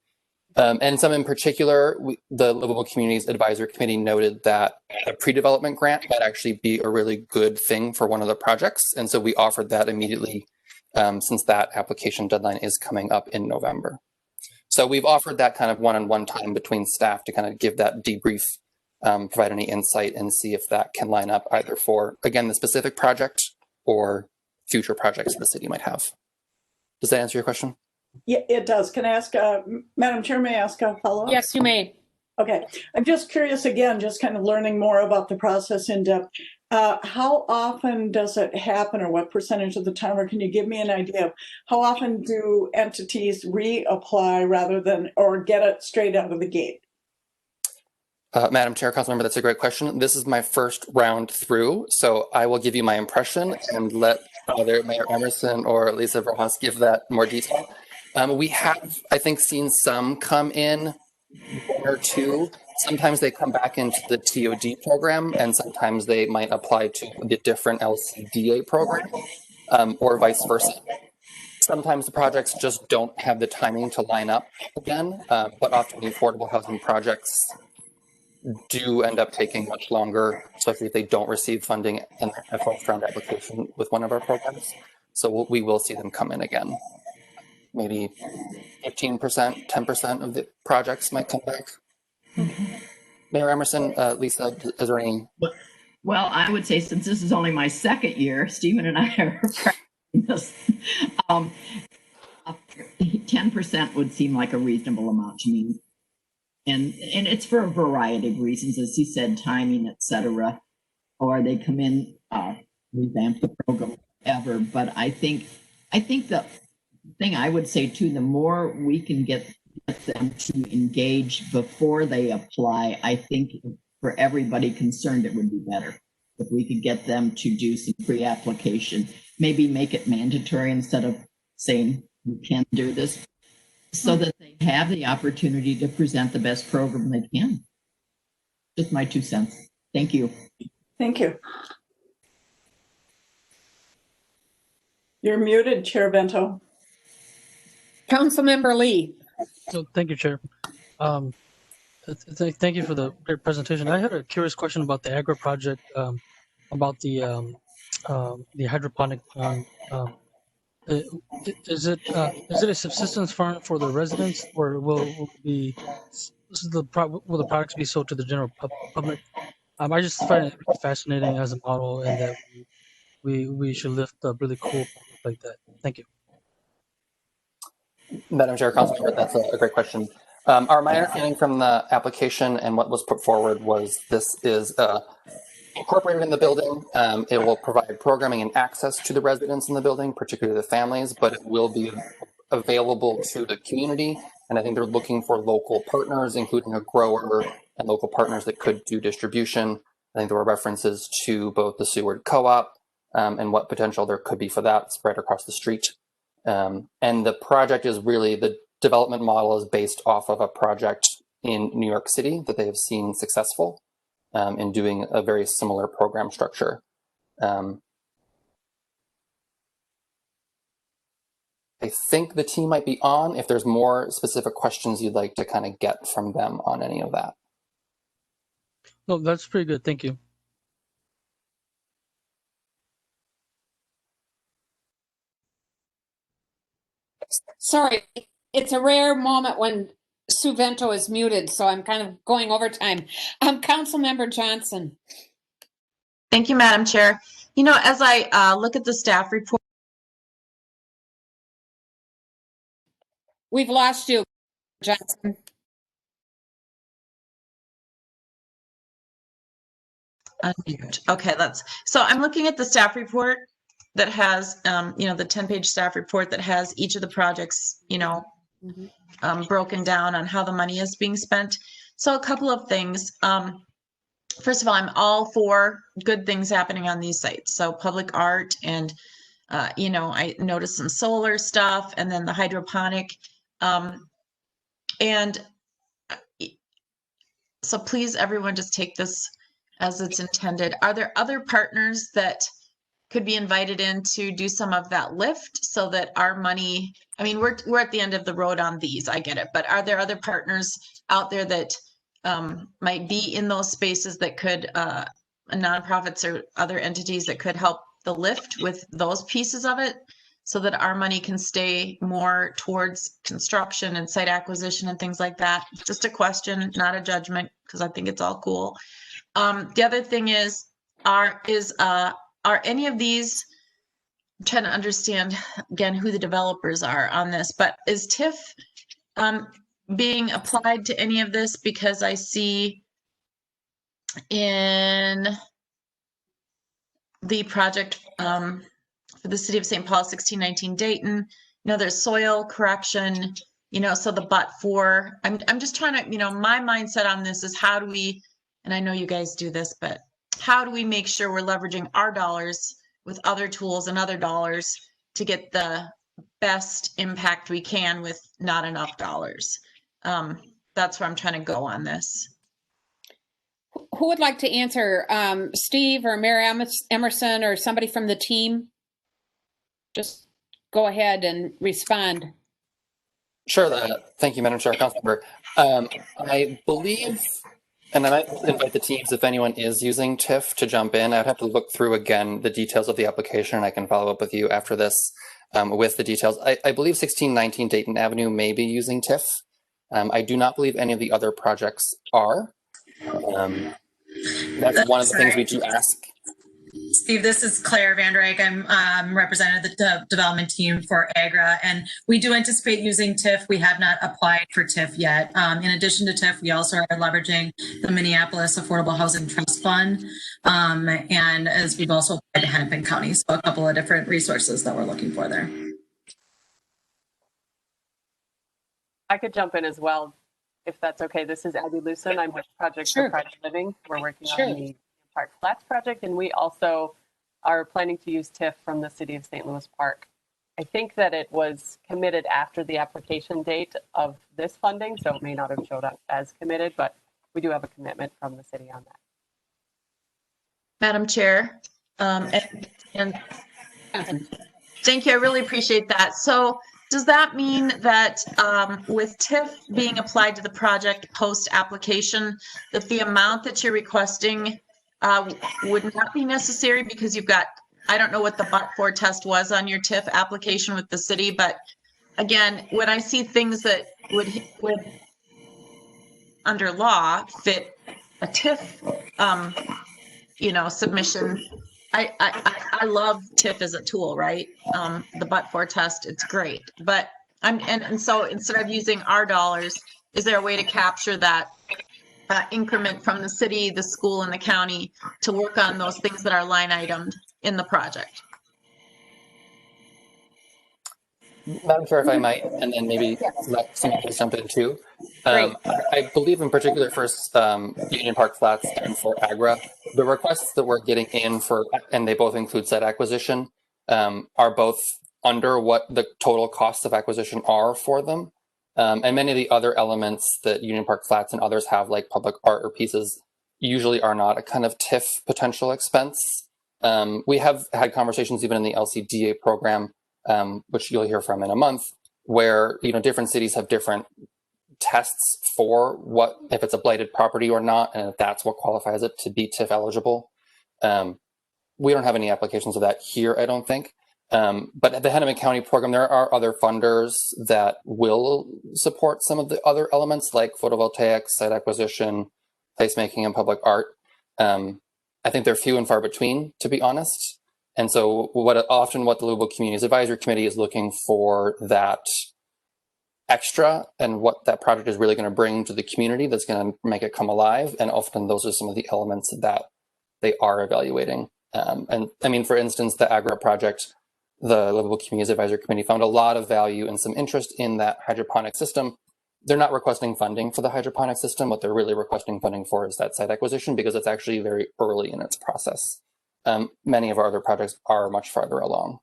And some in particular, the Louisville Communities Advisory Committee noted that a pre-development grant might actually be a really good thing for one of the projects. And so we offered that immediately, since that application deadline is coming up in November. So we've offered that kind of one-on-one time between staff to kind of give that debrief, provide any insight, and see if that can line up either for, again, the specific project or future projects the city might have. Does that answer your question? Yeah, it does. Can I ask, Madam Chair, may I ask a follow-up? Yes, you may. Okay. I'm just curious, again, just kind of learning more about the process in depth. How often does it happen, or what percentage of the time, or can you give me an idea of how often do entities reapply rather than, or get it straight out of the gate? Madam Chair, Councilmember, that's a great question. This is my first round through, so I will give you my impression and let either Mayor Emerson or Lisa Verhaas give that more detail. We have, I think, seen some come in, 1 or 2. Sometimes they come back into the TOD program, and sometimes they might apply to the different LCDA program, or vice versa. Sometimes the projects just don't have the timing to line up again, but often the affordable housing projects do end up taking much longer, especially if they don't receive funding in a first round application with one of our programs. So we will see them come in again. Maybe 15%, 10% of the projects might come back. Mayor Emerson, Lisa, is there any? Well, I would say, since this is only my second year, Stephen and I are practicing this. 10% would seem like a reasonable amount to me. And it's for a variety of reasons, as he said, timing, et-cetera, or they come in, revamp the program, whatever. But I think the thing I would say too, the more we can get them to engage before they apply, I think for everybody concerned, it would be better if we could get them to do some pre-application, maybe make it mandatory instead of saying you can't do this, so that they have the opportunity to present the best program they can. Just my 2 cents. Thank you. Thank you. You're muted, Chair Bento. Councilmember Lee. So, thank you, Chair. Thank you for the great presentation. I had a curious question about the agri project, about the hydroponic pond. Is it a subsistence farm for the residents, or will the products be sold to the general public? I just find it fascinating as a model, and that we should lift up really cool projects like that. Thank you. Madam Chair, Councilmember, that's a great question. My understanding from the application and what was put forward was this is a incorporated in the building. It will provide programming and access to the residents in the building, particularly the families, but it will be available to the community. And I think they're looking for local partners, including a grower and local partners that could do distribution. I think there were references to both the Seward Co-op and what potential there could be for that spread across the street. And the project is really, the development model is based off of a project in New York City that they have seen successful in doing a very similar program structure. I think the team might be on if there's more specific questions you'd like to kind of get from them on any of that. No, that's pretty good. Thank you. Sorry, it's a rare moment when Sue Vento is muted, so I'm kind of going overtime. Councilmember Johnson. Thank you, Madam Chair. You know, as I look at the staff report, We've lost you, Johnson. unmute. Okay, so I'm looking at the staff report that has, you know, the 10-page staff report that has each of the projects, you know, broken down on how the money is being spent. So a couple of things. First of all, I'm all for good things happening on these sites. So public art and, you know, I noticed some solar stuff and then the hydroponic. And so please, everyone, just take this as it's intended. Are there other partners that could be invited in to do some of that lift so that our money, I mean, we're at the end of the road on these, I get it, but are there other partners out there that might be in those spaces that could, nonprofits or other entities that could help the lift with those pieces of it so that our money can stay more towards construction and site acquisition and things like that? Just a question, not a judgment, because I think it's all cool. The other thing is, are any of these, I'm trying to understand again who the developers are on this, but is TIF being applied to any of this? Because I see in the project for the city of St. Paul, 1619 Dayton, you know, there's soil correction, you know, so the I'm just trying to, you know, my mindset on this is how do we, and I know you guys do this, but how do we make sure we're leveraging our dollars with other tools and other dollars to get the best impact we can with not enough dollars? That's where I'm trying to go on this. Who would like to answer? Steve or Mayor Emerson or somebody from the team? Just go ahead and respond. Sure. Thank you, Madam Chair, Councilmember. I believe, and I might invite the teams, if anyone is using TIF, to jump in. I'd have to look through again the details of the application, and I can follow up with you after this with the details. I believe 1619 Dayton Avenue may be using TIF. I do not believe any of the other projects are. That's one of the things we do ask. Steve, this is Claire Van Dyke. I'm representative of the development team for AGRA, and we do anticipate using TIF. We have not applied for TIF yet. In addition to TIF, we also are leveraging the Minneapolis Affordable Housing Trust Fund, and as we've also applied to Hennepin County, so a couple of different resources that we're looking for there. I could jump in as well, if that's okay. This is Abby Lucen. I'm with Project for Private Living. We're working on the Park Flats project, and we also are planning to use TIF from the city of St. Louis Park. I think that it was committed after the application date of this funding, so it may not have showed up as committed, but we do have a commitment from the city on that. Madam Chair, and thank you. I really appreciate that. So does that mean that with TIF being applied to the project post application, that the amount that you're requesting would not be necessary because you've got, I don't know what the but-for test was on your TIF application with the city, but again, when I see things that would under law fit a TIF, you know, submission, I love TIF as a tool, right? The but-for test, it's great, but and so instead of using our dollars, is there a way to capture that increment from the city, the school, and the county to work on those things that are line itemed in the project. Madam Chair, if I might, and then maybe let someone else jump in too. Great. I believe in particular for Union Park Flats and for Agra, the requests that we're getting in for, and they both include site acquisition, are both under what the total costs of acquisition are for them. And many of the other elements that Union Park Flats and others have, like public art or pieces, usually are not a kind of TIF potential expense. We have had conversations even in the LCDA program, which you'll hear from in a month, where different cities have different tests for what, if it's a blighted property or not, and if that's what qualifies it to be TIF eligible. We don't have any applications of that here, I don't think. But at the Hennepin County program, there are other funders that will support some of the other elements like photovoltaics, site acquisition, placemaking, and public art. I think they're few and far between, to be honest. And so what the Louisville Communities Advisory Committee is looking for that extra and what that project is really going to bring to the community that's going to make it come alive. And often those are some of the elements that they are evaluating. And I mean, for instance, the Agra project, the Louisville Communities Advisory Committee found a lot of value and some interest in that hydroponic system. They're not requesting funding for the hydroponic system. What they're really requesting funding for is that site acquisition, because it's actually very early in its process. Many of our other projects are much farther along.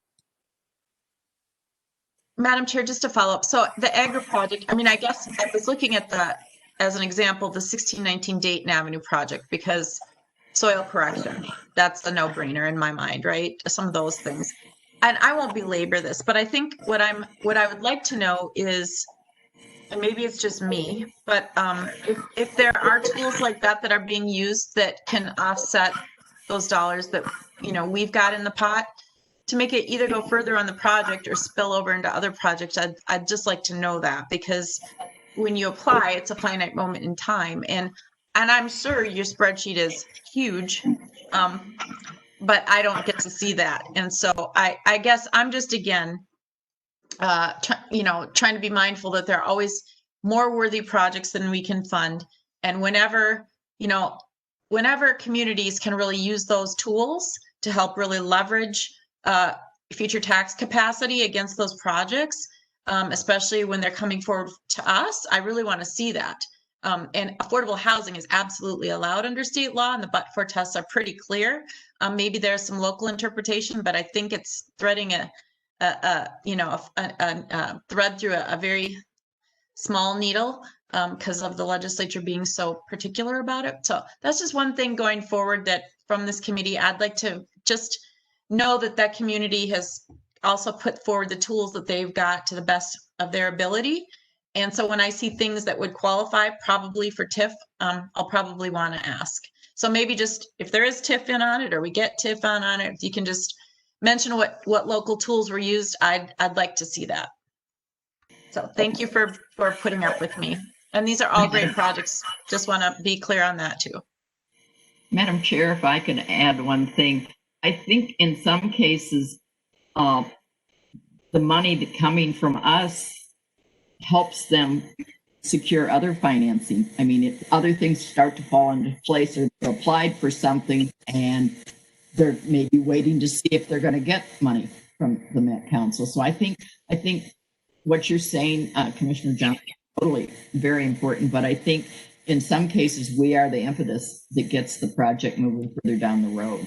Madam Chair, just to follow up. So the Agra project, I mean, I guess I was looking at as an example, the 1619 Dayton Avenue project, because soil correction, that's a no-brainer in my mind, right? Some of those things. And I won't belabor this, but I think what I would like to know is, and maybe it's just me, but if there are tools like that are being used that can offset those dollars that we've got in the pot to make it either go further on the project or spill over into other projects, I'd just like to know that, because when you apply, it's a finite moment in time, and I'm sure your spreadsheet is huge, but I don't get to see that, and so I guess I'm just again trying to be mindful that there are always more worthy projects than we can fund. And whenever communities can really use those tools to help really leverage future tax capacity against those projects, especially when they're coming forward to us, I really want to see that. And affordable housing is absolutely allowed under state law, and the but-for tests are pretty clear. Maybe there's some local interpretation, but I think it's threading a thread through a very small needle because of the legislature being so particular about it. So that's just one thing going forward that from this committee, I'd like to just know that community has also put forward the tools that they've got to the best of their ability. And so when I see things that would qualify probably for TIF, I'll probably want to ask. So maybe just if there is TIF in on it, or we get TIF on it, if you can just mention what local tools were used, I'd like to see that. So thank you for putting up with me. And these are all great projects. Just want to be clear on that too. Madam Chair, if I can add one thing, I think in some cases, the money coming from us helps them secure other financing. I mean, if other things start to fall into place, or they're applied for something and they're maybe waiting to see if they're going to get money from the Met Council. So I think what you're saying, Commissioner Johnson, is totally very important. But I think in some cases we are the impetus that gets the project moving further down the road.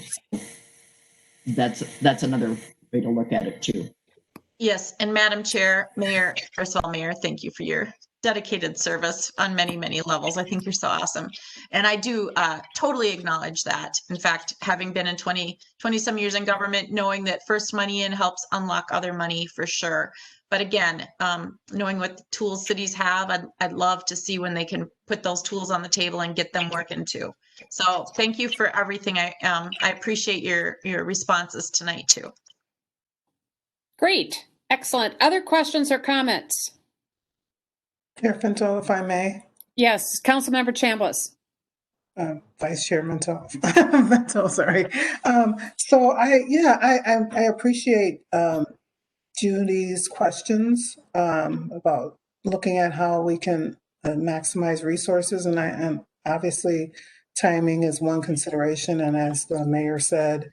So that's another way to look at it too. Yes, and Madam Chair, Mayor, first of all, Mayor, thank you for your dedicated service on many, many levels. I think you're so awesome. And I do totally acknowledge that. In fact, having been in 20 some years in government, knowing that first money in helps unlock other money for sure. But again, knowing what tools cities have, I'd love to see when they can put those tools on the table and get them working too. So thank you for everything. I appreciate your responses tonight too. Great. Excellent. Other questions or comments? Chair Pinto, if I may. Yes, Councilmember Chambliss. Vice Chair Minto, sorry. So I appreciate Judy's questions about looking at how we can maximize resources, and Obviously, timing is one consideration, and as the mayor said,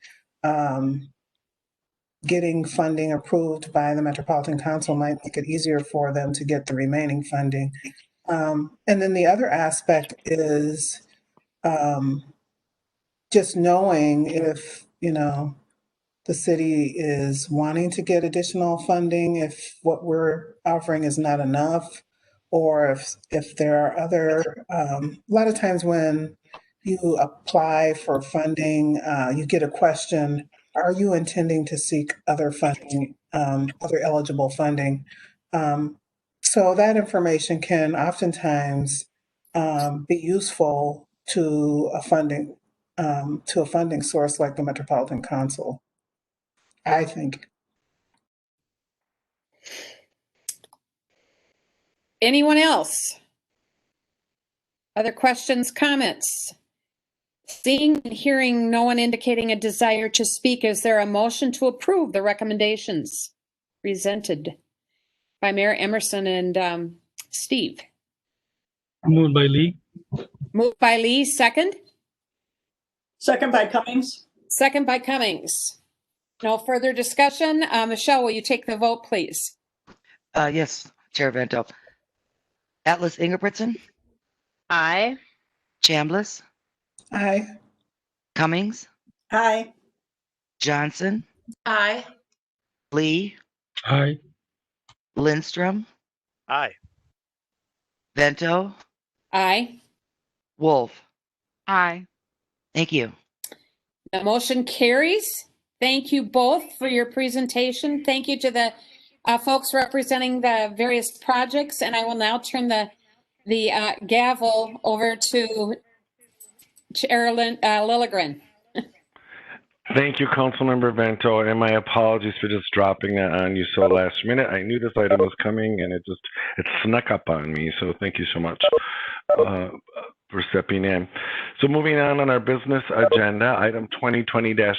getting funding approved by the Metropolitan Council might make it easier for them to get the remaining funding. And then the other aspect is just knowing if, the city is wanting to get additional funding, if what we're offering is not enough, or if there are other, a lot of times when you apply for funding, you get a question, are you intending to seek other funding, other eligible funding? So that information can oftentimes be useful to a funding source like the Metropolitan Council, I think. Anyone else? Other questions, comments? Seeing and hearing no one indicating a desire to speak, is there a motion to approve the recommendations presented by Mayor Emerson and Steve? Moved by Lee. Moved by Lee, second? Second by Cummings. Second by Cummings. No further discussion. Michelle, will you take the vote, please? Yes, Chair Vento. Atlas Ingebrigtsen, Aye. Chambliss, Aye. Cummings, Aye. Johnson, Aye. Lee, Aye. Lindstrom, Aye. Vento, Aye. Wolf. Aye. Thank you. The motion carries. Thank you both for your presentation. Thank you to the folks representing the various projects, and I will now turn the gavel over to Chair Lilligren. Thank you, Councilmember Vento, and my apologies for just dropping that on you so last minute. I knew this item was coming, and it snuck up on me. So thank you so much for stepping in. So moving on our business agenda, item 2020-260.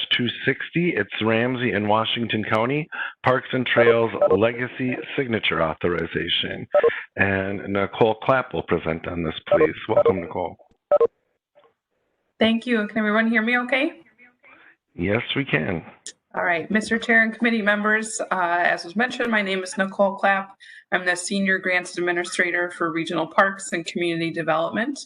It's Ramsey and Washington County Parks and Trails Legacy Signature Authorization, and Nicole Clapp will present on this, please. Welcome, Nicole. Thank you. Can everyone hear me okay? Yes, we can. All right, Mr. Chair and committee members, as was mentioned, my name is Nicole Clapp. I'm the Senior Grants Administrator for Regional Parks and Community Development.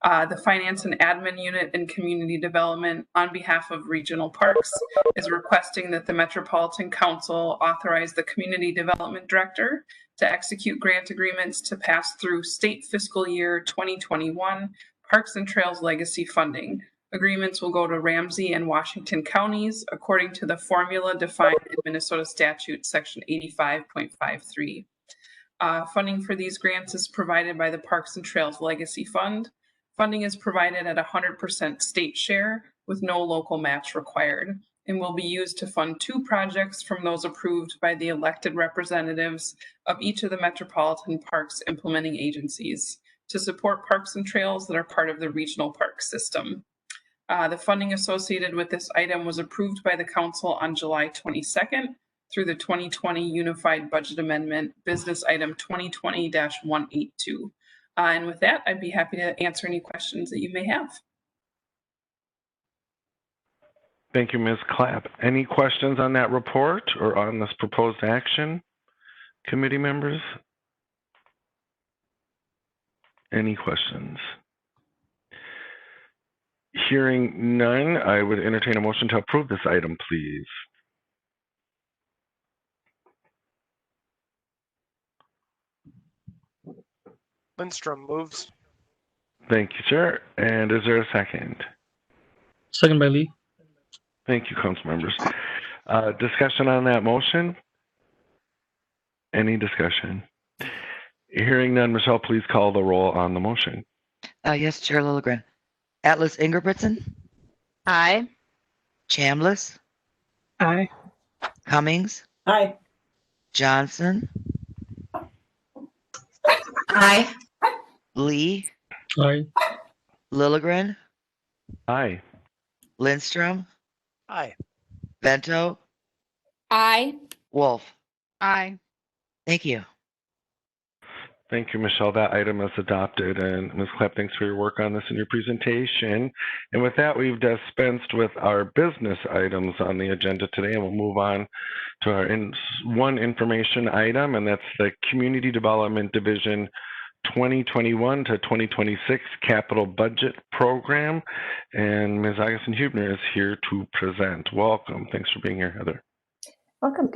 The Finance and Admin Unit in Community Development, on behalf of Regional Parks, is requesting that the Metropolitan Council authorize the Community Development Director to execute grant agreements to pass through state fiscal year 2021 Parks and Trails Legacy funding. Agreements will go to Ramsey and Washington counties according to the formula defined in Minnesota Statute Section 85.53. Funding for these grants is provided by the Parks and Trails Legacy Fund. Funding is provided at 100% state share with no local match required, and will be used to fund 2 projects from those approved by the elected representatives of each of the Metropolitan Parks implementing agencies to support parks and trails that are part of the regional park system. The funding associated with this item was approved by the council on July 22nd through the 2020 Unified Budget Amendment, Business Item 2020-182. And with that, I'd be happy to answer any questions that you may have. Thank you, Ms. Clapp. Any questions on that report or on this proposed action, committee members? Any questions? Hearing none, I would entertain a motion to approve this item, please. Lindstrom moves. Thank you, sir. And is there a second? Second by Lee. Thank you, council members. Discussion on that motion? Any discussion? Hearing none, Michelle, please call the roll on the motion. Yes, Chair Lilligren. Atlas Ingebrigtsen, Aye. Chambliss, Aye. Cummings, Aye. Johnson, Aye. Lee, Aye. Lilligren, Aye. Lindstrom, Aye. Vento, Aye. Wolf. Aye. Thank you. Thank you, Michelle. That item is adopted. And Ms. Clapp, thanks for your work on this and your presentation. And with that, we've dispensed with our business items on the agenda today, and we'll move on to our one information item, and that's the Community Development Division 2021 to 2026 Capital Budget Program. And Ms. Augustin-Hubner is here to present. Welcome. Thanks for being here, Heather. Welcome.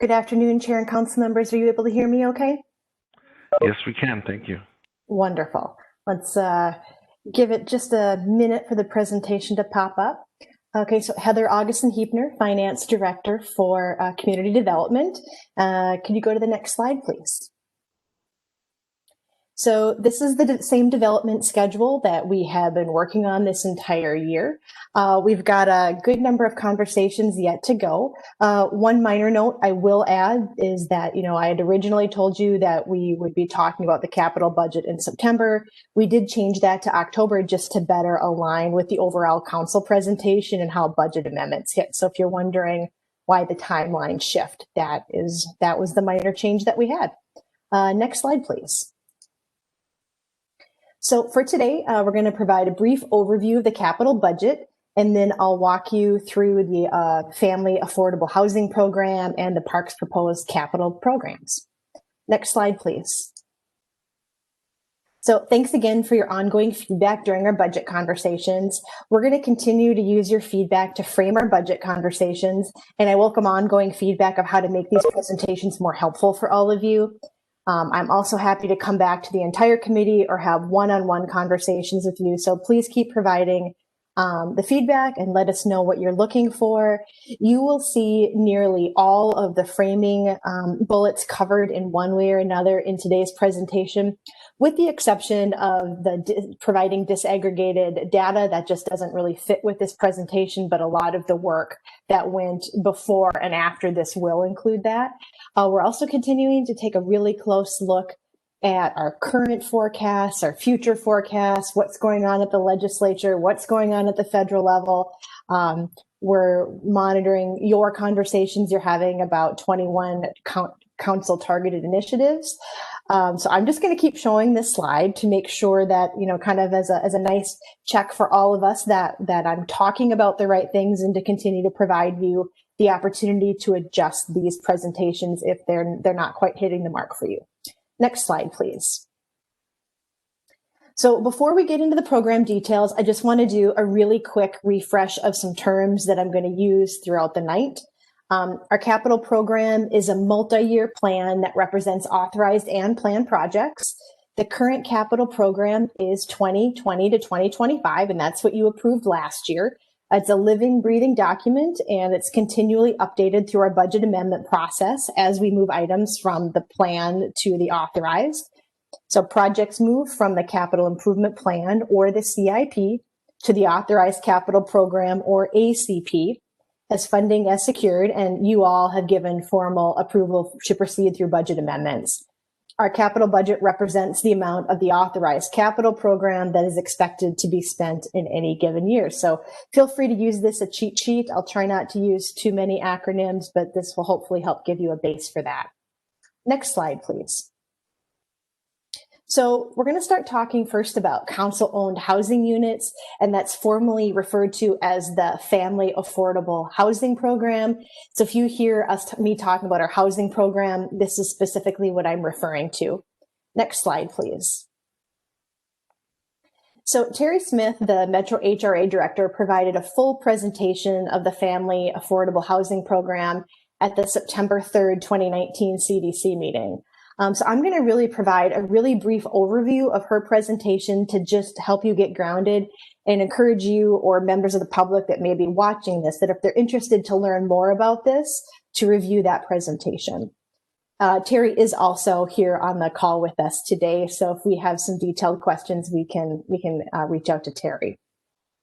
Good afternoon, Chair and Council members. Are you able to hear me okay? Yes, we can. Thank you. Wonderful. Let's give it just a minute for the presentation to pop up. Okay, so Heather Augustin-Hubner, Finance Director for Community Development. Can you go to the next slide, please? So this is the same development schedule that we have been working on this entire year. We've got a good number of conversations yet to go. One minor note I will add is that, I had originally told you that we would be talking about the capital budget in September. We did change that to October just to better align with the overall council presentation and how budget amendments hit. So if you're wondering why the timeline shift, that was the minor change that we had. Next slide, please. So for today, we're going to provide a brief overview of the capital budget, and then I'll walk you through the Family Affordable Housing Program and the Parks proposed capital programs. Next slide, please. So thanks again for your ongoing feedback during our budget conversations. We're going to continue to use your feedback to frame our budget conversations, and I welcome ongoing feedback of how to make these presentations more helpful for all of you. I'm also happy to come back to the entire committee or have one-on-one conversations with you. So please keep providing the feedback and let us know what you're looking for. You will see nearly all of the framing bullets covered in one way or another in today's presentation, with the exception of the providing disaggregated data that just doesn't really fit with this presentation, but a lot of the work that went before and after this will include that. We're also continuing to take a really close look at our current forecasts, our future forecasts, what's going on at the legislature, what's going on at the federal level. We're monitoring your conversations you're having about 21 council targeted initiatives. So I'm just going to keep showing this slide to make sure that, kind of as a nice check for all of us that I'm talking about the right things, and to continue to provide you the opportunity to adjust these presentations if they're not quite hitting the mark for you. Next slide, please. So before we get into the program details, I just want to do a really quick refresh of some terms that I'm going to use throughout the night. Our capital program is a multi-year plan that represents authorized and planned projects. The current capital program is 2020 to 2025, and that's what you approved last year. It's a living, breathing document, and it's continually updated through our budget amendment process as we move items from the plan to the authorized. So projects move from the capital improvement plan or the CIP to the authorized capital program or ACP as funding is secured, and you all have given formal approval to proceed through budget amendments. Our capital budget represents the amount of the authorized capital program that is expected to be spent in any given year. So feel free to use this as a cheat sheet. I'll try not to use too many acronyms, but this will hopefully help give you a base for that. Next slide, please. So we're going to start talking first about council-owned housing units, and that's formally referred to as the Family Affordable Housing Program. So if you hear me talking about our housing program, this is specifically what I'm referring to. Next slide, please. So Terry Smith, the Metro HRA Director, provided a full presentation of the Family Affordable Housing Program at the September 3rd, 2019 CDC meeting. So I'm going to really provide a really brief overview of her presentation to just help you get grounded and encourage you or members of the public that may be watching this, that if they're interested to learn more about this, to review that presentation. Terry is also here on the call with us today. So if we have some detailed questions, we can reach out to Terry.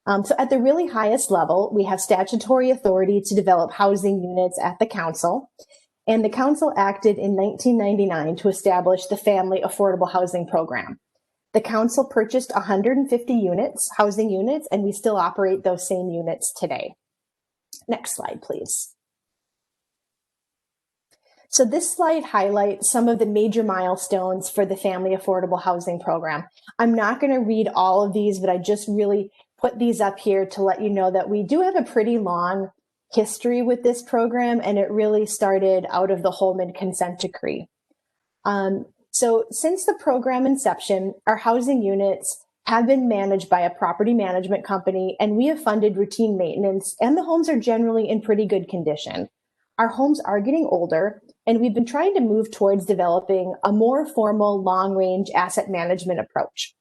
So at the really highest level, we have statutory authority to develop housing units at the council. And the council acted in 1999 to establish the Family Affordable Housing Program. The council purchased 150 units, housing units, and we still operate those same units today. Next slide, please. So this slide highlights some of the major milestones for the Family Affordable Housing Program. I'm not going to read all of these, but I just really put these up here to let you know that we do have a pretty long history with this program, and it really started out of the Holman Consent Decree. So since the program inception, our housing units have been managed by a property management company, and we have funded routine maintenance, and the homes are generally in pretty good condition. Our homes are getting older, and we've been trying to move towards developing a more formal long-range asset management approach.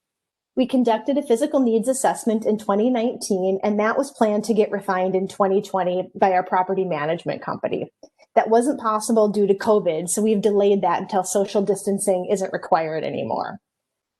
We conducted a physical needs assessment in 2019, and that was planned to get refined in 2020 by our property management company. That wasn't possible due to COVID, so we've delayed that until social distancing isn't required anymore.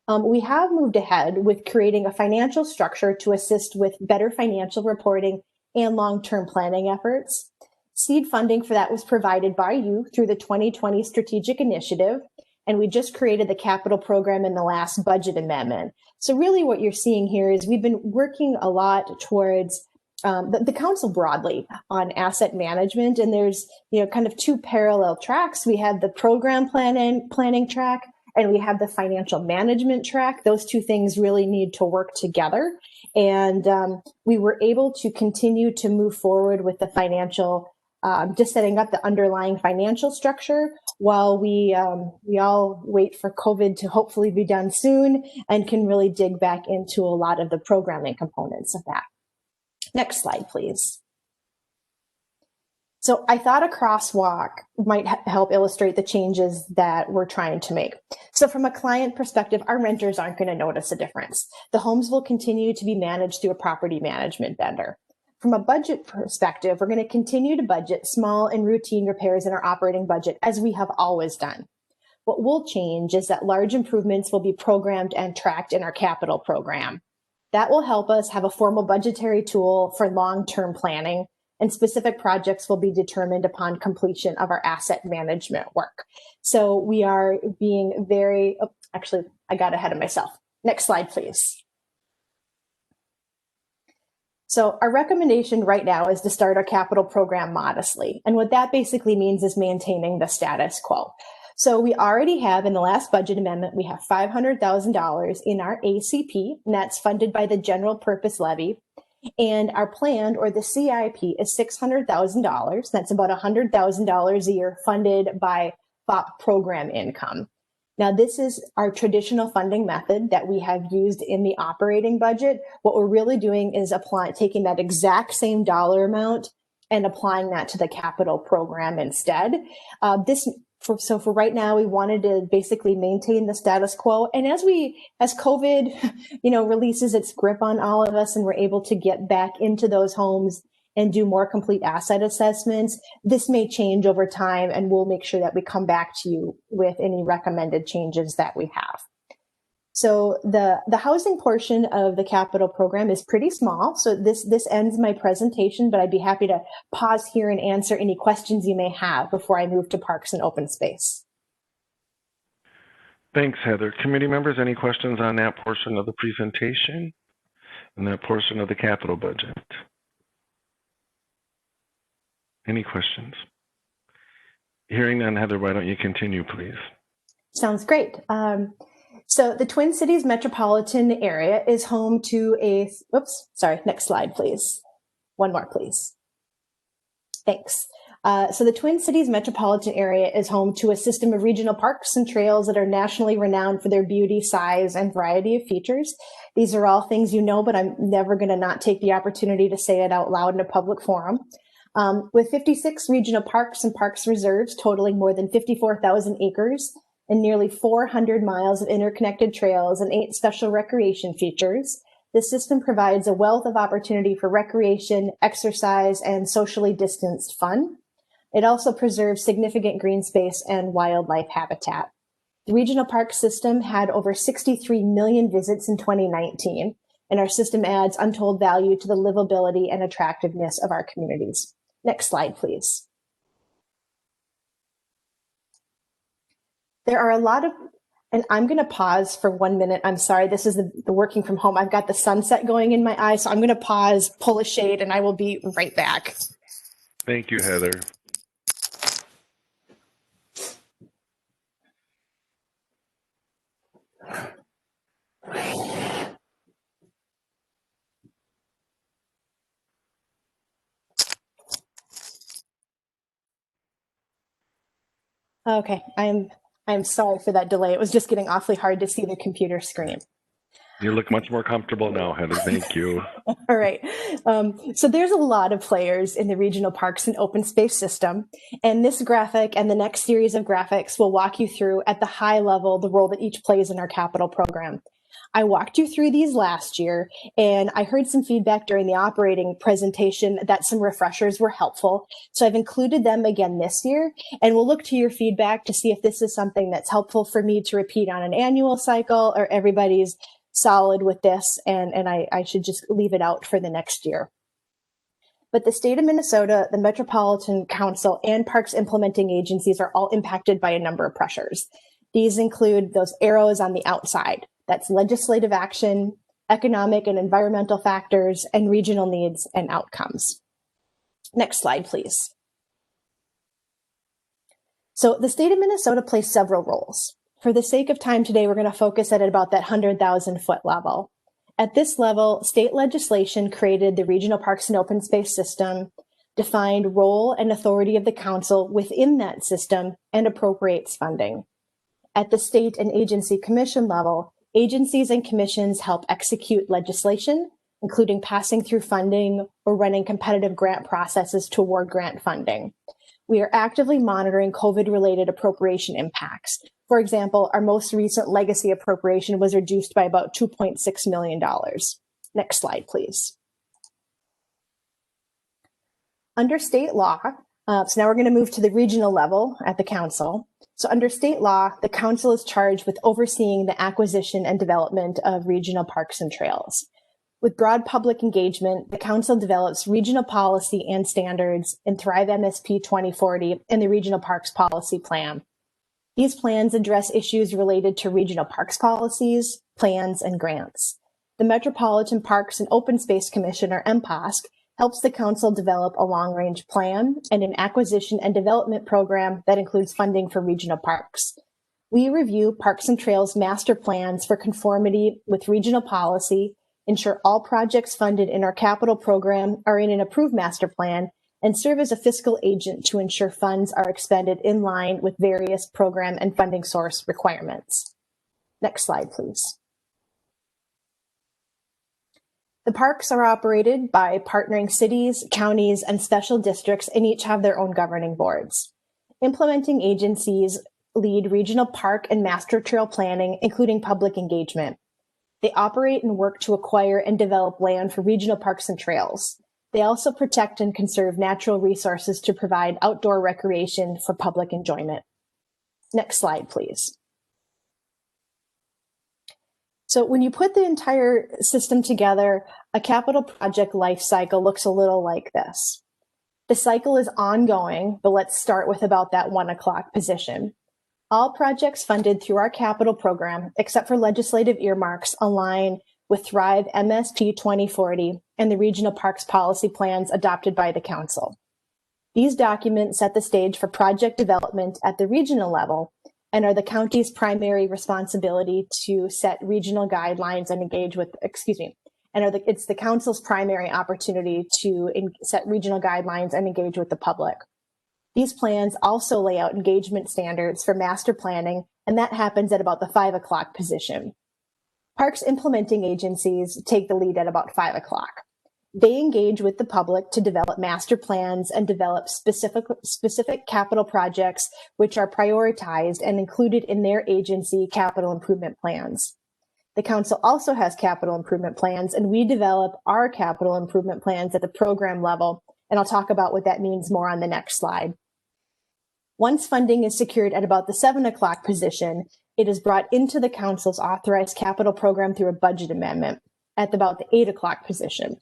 We have moved ahead with creating a financial structure to assist with better financial reporting and long-term planning efforts. Seed funding for that was provided by you through the 2020 strategic initiative, and we just created the capital program in the last budget amendment. So really what you're seeing here is we've been working a lot towards the council broadly on asset management, and there's kind of two parallel tracks. We have the program planning track, and we have the financial management track. Those two things really need to work together, and we were able to continue to move forward with the financial, just setting up the underlying financial structure while we all wait for COVID to hopefully be done soon and can really dig back into a lot of the programming components of that. Next slide, please. So I thought a crosswalk might help illustrate the changes that we're trying to make. So from a client perspective, our renters aren't going to notice a difference. The homes will continue to be managed through a property management vendor. From a budget perspective, we're going to continue to budget small and routine repairs in our operating budget as we have always done. What will change is that large improvements will be programmed and tracked in our capital program. That will help us have a formal budgetary tool for long-term planning, and specific projects will be determined upon completion of our asset management work. So we are being very, actually, I got ahead of myself. Next slide, please. So our recommendation right now is to start our capital program modestly. And what that basically means is maintaining the status quo. So we already have, in the last budget amendment, we have $500,000 in our ACP, and that's funded by the general purpose levy. And our planned, or the CIP, is $600,000. That's about $100,000 a year funded by FOP program income. Now, this is our traditional funding method that we have used in the operating budget. What we're really doing is taking that exact same dollar amount and applying that to the capital program instead. So for right now, we wanted to basically maintain the status quo. And as COVID, releases its grip on all of us and we're able to get back into those homes and do more complete asset assessments, this may change over time, and we'll make sure that we come back to you with any recommended changes that we have. So the housing portion of the capital program is pretty small. So this ends my presentation, but I'd be happy to pause here and answer any questions you may have before I move to Parks and Open Space. Thanks, Heather. Committee members, any questions on that portion of the presentation and that portion of the capital budget? Any questions? Hearing none, Heather, why don't you continue, please? Sounds great. So the Twin Cities metropolitan area is home to next slide, please. One more, please. Thanks. So the Twin Cities metropolitan area is home to a system of regional parks and trails that are nationally renowned for their beauty, size, and variety of features. These are all things you know, but I'm never going to not take the opportunity to say it out loud in a public forum. With 56 regional parks and parks reserves totaling more than 54,000 acres, and nearly 400 miles of interconnected trails and 8 special recreation features, this system provides a wealth of opportunity for recreation, exercise, and socially distanced fun. It also preserves significant green space and wildlife habitat. The regional park system had over 63 million visits in 2019, and our system adds untold value to the livability and attractiveness of our communities. Next slide, please. There are a lot of, and I'm going to pause for 1 minute. I'm sorry, this is the working from home. I've got the sunset going in my eye, so I'm going to pause, pull a shade, and I will be right back. Thank you, Heather. Okay, I'm sorry for that delay. It was just getting awfully hard to see the computer screen. You look much more comfortable now, Heather. Thank you. All right. So there's a lot of players in the regional parks and open space system. And this graphic and the next series of graphics will walk you through at the high level the role that each plays in our capital program. I walked you through these last year, and I heard some feedback during the operating presentation that some refreshers were helpful. So I've included them again this year, and we'll look to your feedback to see if this is something that's helpful for me to repeat on an annual cycle, or everybody's solid with this, and I should just leave it out for the next year. But the state of Minnesota, the Metropolitan Council, and parks implementing agencies are all impacted by a number of pressures. These include those arrows on the outside. That's legislative action, economic and environmental factors, and regional needs and outcomes. Next slide, please. So the state of Minnesota plays several roles. For the sake of time today, we're going to focus at about that 100,000 foot level. At this level, state legislation created the Regional Parks and Open Space System, defined role and authority of the council within that system, and appropriates funding. At the state and agency commission level, agencies and commissions help execute legislation, including passing through funding or running competitive grant processes to award grant funding. We are actively monitoring COVID-related appropriation impacts. For example, our most recent legacy appropriation was reduced by about $2.6 million. Next slide, please. Under state law, so now we're going to move to the regional level at the council. So under state law, the council is charged with overseeing the acquisition and development of regional parks and trails. With broad public engagement, the council develops regional policy and standards in Thrive MSP 2040 and the Regional Parks Policy Plan. These plans address issues related to regional parks policies, plans, and grants. The Metropolitan Parks and Open Space Commission, or MPOSC, helps the council develop a long-range plan and an acquisition and development program that includes funding for regional parks. We review Parks and Trails master plans for conformity with regional policy, ensure all projects funded in our capital program are in an approved master plan, and serve as a fiscal agent to ensure funds are expended in line with various program and funding source requirements. Next slide, please. The parks are operated by partnering cities, counties, and special districts, and each have their own governing boards. Implementing agencies lead regional park and master trail planning, including public engagement. They operate and work to acquire and develop land for regional parks and trails. They also protect and conserve natural resources to provide outdoor recreation for public enjoyment. Next slide, please. So when you put the entire system together, a capital project life cycle looks a little like this. The cycle is ongoing, but let's start with about that 1 o'clock position. All projects funded through our capital program, except for legislative earmarks, align with Thrive MSP 2040 and the Regional Parks Policy Plans adopted by the Council. These documents set the stage for project development at the regional level and are the county's primary responsibility to set regional guidelines and engage with, it's the council's primary opportunity to set regional guidelines and engage with the public. These plans also lay out engagement standards for master planning, and that happens at about the 5 o'clock position. Parks implementing agencies take the lead at about 5 o'clock. They engage with the public to develop master plans and develop specific capital projects, which are prioritized and included in their agency capital improvement plans. The council also has capital improvement plans, and we develop our capital improvement plans at the program level, and I'll talk about what that means more on the next slide. Once funding is secured at about the 7 o'clock position, it is brought into the council's authorized capital program through a budget amendment at about the 8 o'clock position.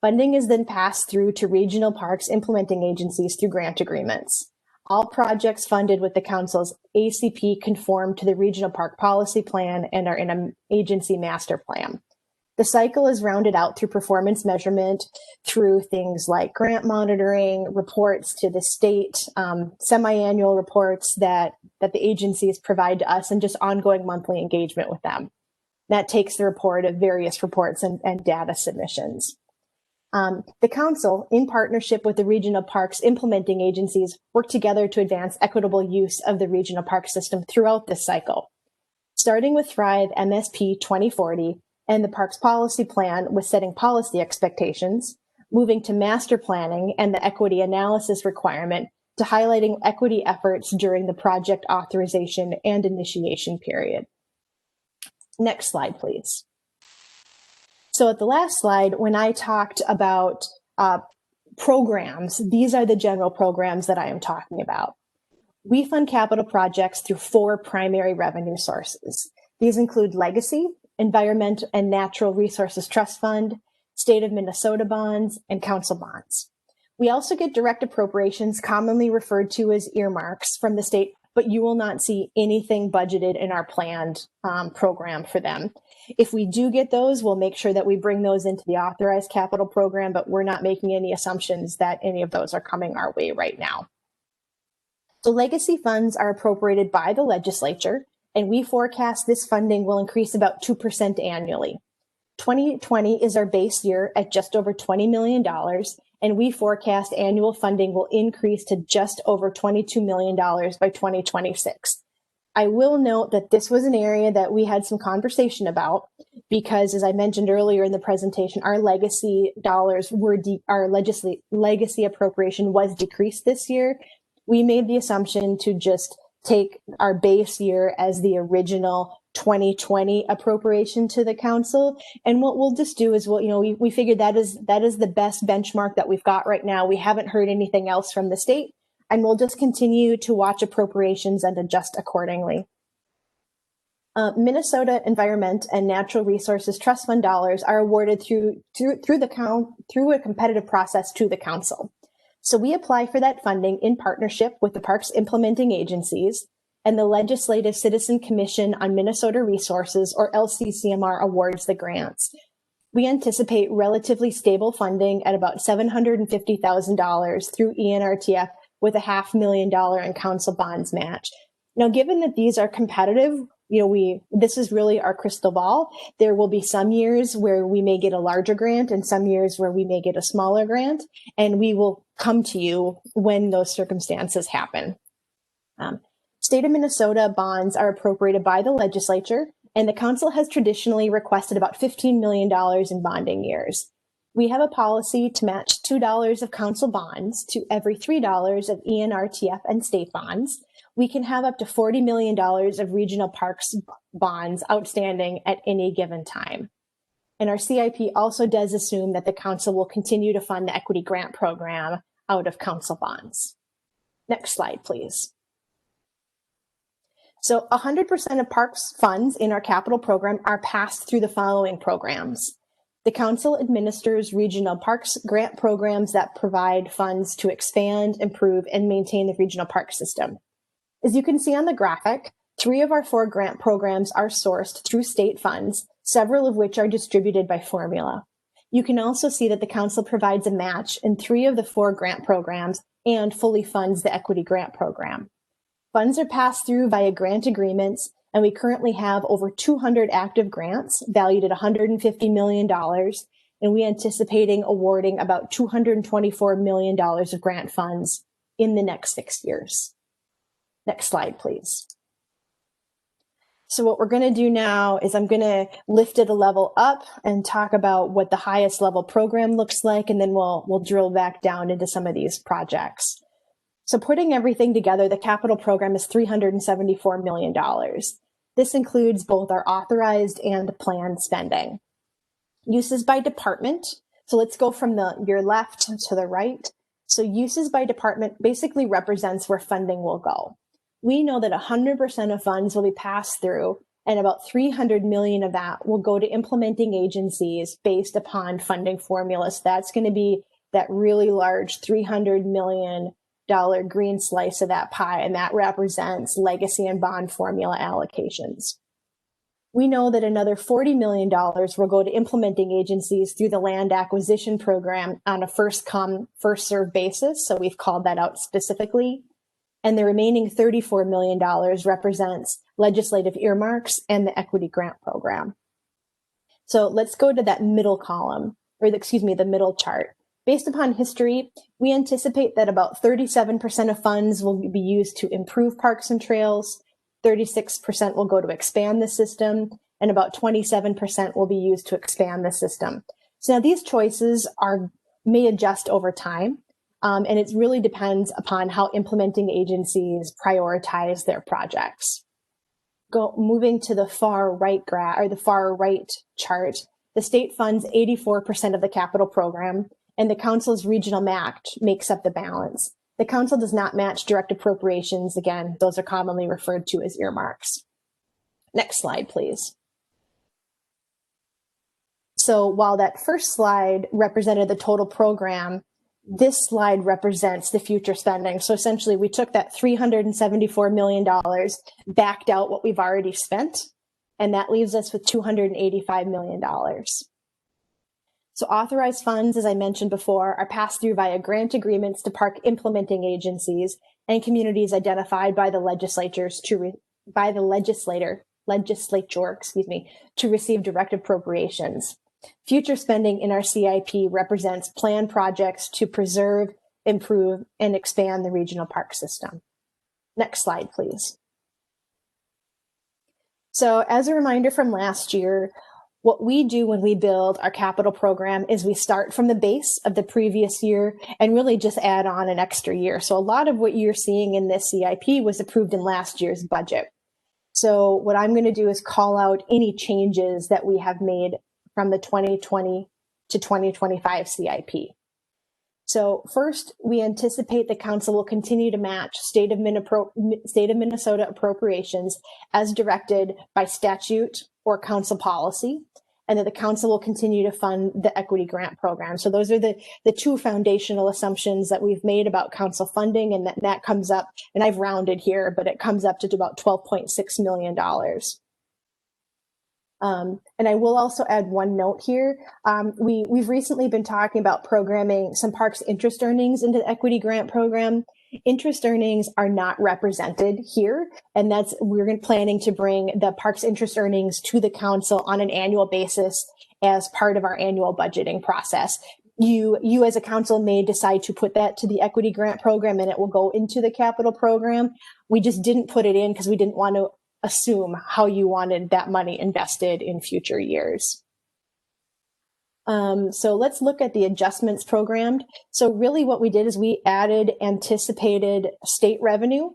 Funding is then passed through to regional parks implementing agencies through grant agreements. All projects funded with the council's ACP conform to the Regional Park Policy Plan and are in an agency master plan. The cycle is rounded out through performance measurement, through things like grant monitoring, reports to the state, semi-annual reports that the agencies provide to us, and just ongoing monthly engagement with them. That takes the report of various reports and data submissions. The council, in partnership with the regional parks implementing agencies, work together to advance equitable use of the regional park system throughout this cycle. Starting with Thrive MSP 2040 and the Parks Policy Plan with setting policy expectations, moving to master planning and the equity analysis requirement, to highlighting equity efforts during the project authorization and initiation period. Next slide, please. So at the last slide, when I talked about programs, these are the general programs that I am talking about. We fund capital projects through 4 primary revenue sources. These include Legacy, Environment and Natural Resources Trust Fund, State of Minnesota bonds, and council bonds. We also get direct appropriations, commonly referred to as earmarks, from the state, but you will not see anything budgeted in our planned program for them. If we do get those, we'll make sure that we bring those into the authorized capital program, but we're not making any assumptions that any of those are coming our way right now. So legacy funds are appropriated by the legislature, and we forecast this funding will increase about 2% annually. 2020 is our base year at just over $20 million, and we forecast annual funding will increase to just over $22 million by 2026. I will note that this was an area that we had some conversation about because, as I mentioned earlier in the presentation, our legacy dollars were, our legacy appropriation was decreased this year. We made the assumption to just take our base year as the original 2020 appropriation to the council. And what we'll just do is we figured that is the best benchmark that we've got right now. We haven't heard anything else from the state, and we'll just continue to watch appropriations and adjust accordingly. Minnesota Environment and Natural Resources Trust Fund dollars are awarded through a competitive process to the council. So we apply for that funding in partnership with the parks implementing agencies and the Legislative Citizen Commission on Minnesota Resources, or LCCMR, awards the grants. We anticipate relatively stable funding at about $750,000 through ENRTF with a $500,000 in council bonds match. Now, given that these are competitive, this is really our crystal ball. There will be some years where we may get a larger grant and some years where we may get a smaller grant, and we will come to you when those circumstances happen. State of Minnesota bonds are appropriated by the legislature, and the council has traditionally requested about $15 million in bonding years. We have a policy to match $2 of council bonds to every $3 of ENRTF and state bonds. We can have up to $40 million of regional parks bonds outstanding at any given time. And our CIP also does assume that the council will continue to fund the equity grant program out of council bonds. Next slide, please. So 100% of parks funds in our capital program are passed through the following programs. The council administers regional parks grant programs that provide funds to expand, improve, and maintain the regional park system. As you can see on the graphic, 3 of our 4 grant programs are sourced through state funds, several of which are distributed by formula. You can also see that the council provides a match in 3 of the 4 grant programs and fully funds the equity grant program. Funds are passed through via grant agreements, and we currently have over 200 active grants valued at $150 million, and we are anticipating awarding about $224 million of grant funds in the next 6 years. Next slide, please. So what we're going to do now is I'm going to lift it a level up and talk about what the highest level program looks like, and then we'll drill back down into some of these projects. So putting everything together, the capital program is $374 million. This includes both our authorized and planned spending. Uses by department. So let's go from your left to the right. So uses by department basically represents where funding will go. We know that 100% of funds will be passed through, and about $300 million of that will go to implementing agencies based upon funding formulas. That's going to be that really large $300 million green slice of that pie, and that represents legacy and bond formula allocations. We know that another $40 million will go to implementing agencies through the land acquisition program on a first come, first served basis. So we've called that out specifically. And the remaining $34 million represents legislative earmarks and the equity grant program. So let's go to that middle column, or the middle chart. Based upon history, we anticipate that about 37% of funds will be used to improve parks and trails, 36% will go to expand the system, and about 27% will be used to expand the system. So now these choices may adjust over time, and it really depends upon how implementing agencies prioritize their projects. Moving to the far right chart, the state funds 84% of the capital program, and the council's regional match makes up the balance. The council does not match direct appropriations. Again, those are commonly referred to as earmarks. Next slide, please. So while that first slide represented the total program, this slide represents the future spending. So essentially, we took that $374 million, backed out what we've already spent, and that leaves us with $285 million. So authorized funds, as I mentioned before, are passed through via grant agreements to park implementing agencies and communities identified by the legislature to receive direct appropriations. Future spending in our CIP represents planned projects to preserve, improve, and expand the regional park system. Next slide, please. So as a reminder from last year, what we do when we build our capital program is we start from the base of the previous year and really just add on an extra year. So a lot of what you're seeing in this CIP was approved in last year's budget. So what I'm going to do is call out any changes that we have made from the 2020 to 2025 CIP. So first, we anticipate the council will continue to match state of Minnesota appropriations as directed by statute or council policy, and that the council will continue to fund the equity grant program. So those are the two foundational assumptions that we've made about council funding, and that comes up, and I've rounded here, but it comes up to about $12.6 million. And I will also add one note here. We've recently been talking about programming some parks interest earnings into the equity grant program. Interest earnings are not represented here, and we're planning to bring the parks interest earnings to the council on an annual basis as part of our annual budgeting process. You as a council may decide to put that to the equity grant program, and it will go into the capital program. We just didn't put it in because we didn't want to assume how you wanted that money invested in future years. So let's look at the adjustments programmed. So really what we did is we added anticipated state revenue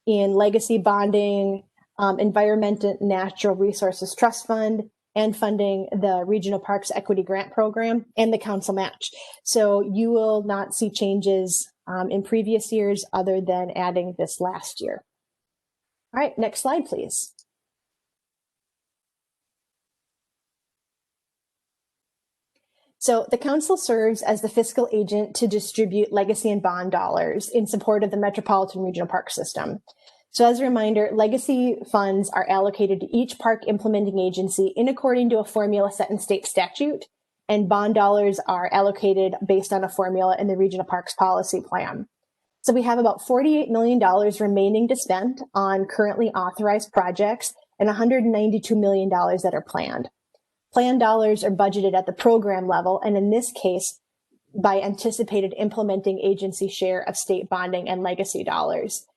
in legacy bonding, Environment and Natural Resources Trust Fund, and funding the Regional Parks Equity Grant Program and the council match. So you will not see changes in previous years other than adding this last year. All right, next slide, please. So the council serves as the fiscal agent to distribute legacy and bond dollars in support of the Metropolitan Regional Park System. So as a reminder, legacy funds are allocated to each park implementing agency in according to a formula set in state statute, and bond dollars are allocated based on a formula in the Regional Parks Policy Plan. So we have about $48 million remaining to spend on currently authorized projects and $192 million that are planned. Planned dollars are budgeted at the program level, and in this case, by anticipated implementing agency share of state bonding and legacy dollars.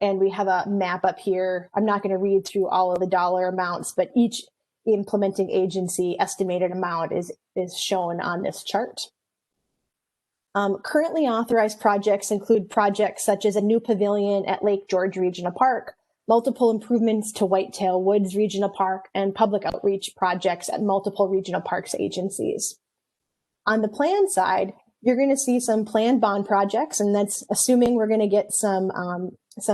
And we have a map up here. I'm not going to read through all of the dollar amounts, but each implementing agency estimated amount is shown on this chart. Currently authorized projects include projects such as a new pavilion at Lake George Regional Park, multiple improvements to Whitetail Woods Regional Park, and public outreach projects at multiple regional parks agencies. On the plan side, you're going to see some planned bond projects, and that's assuming we're going to get some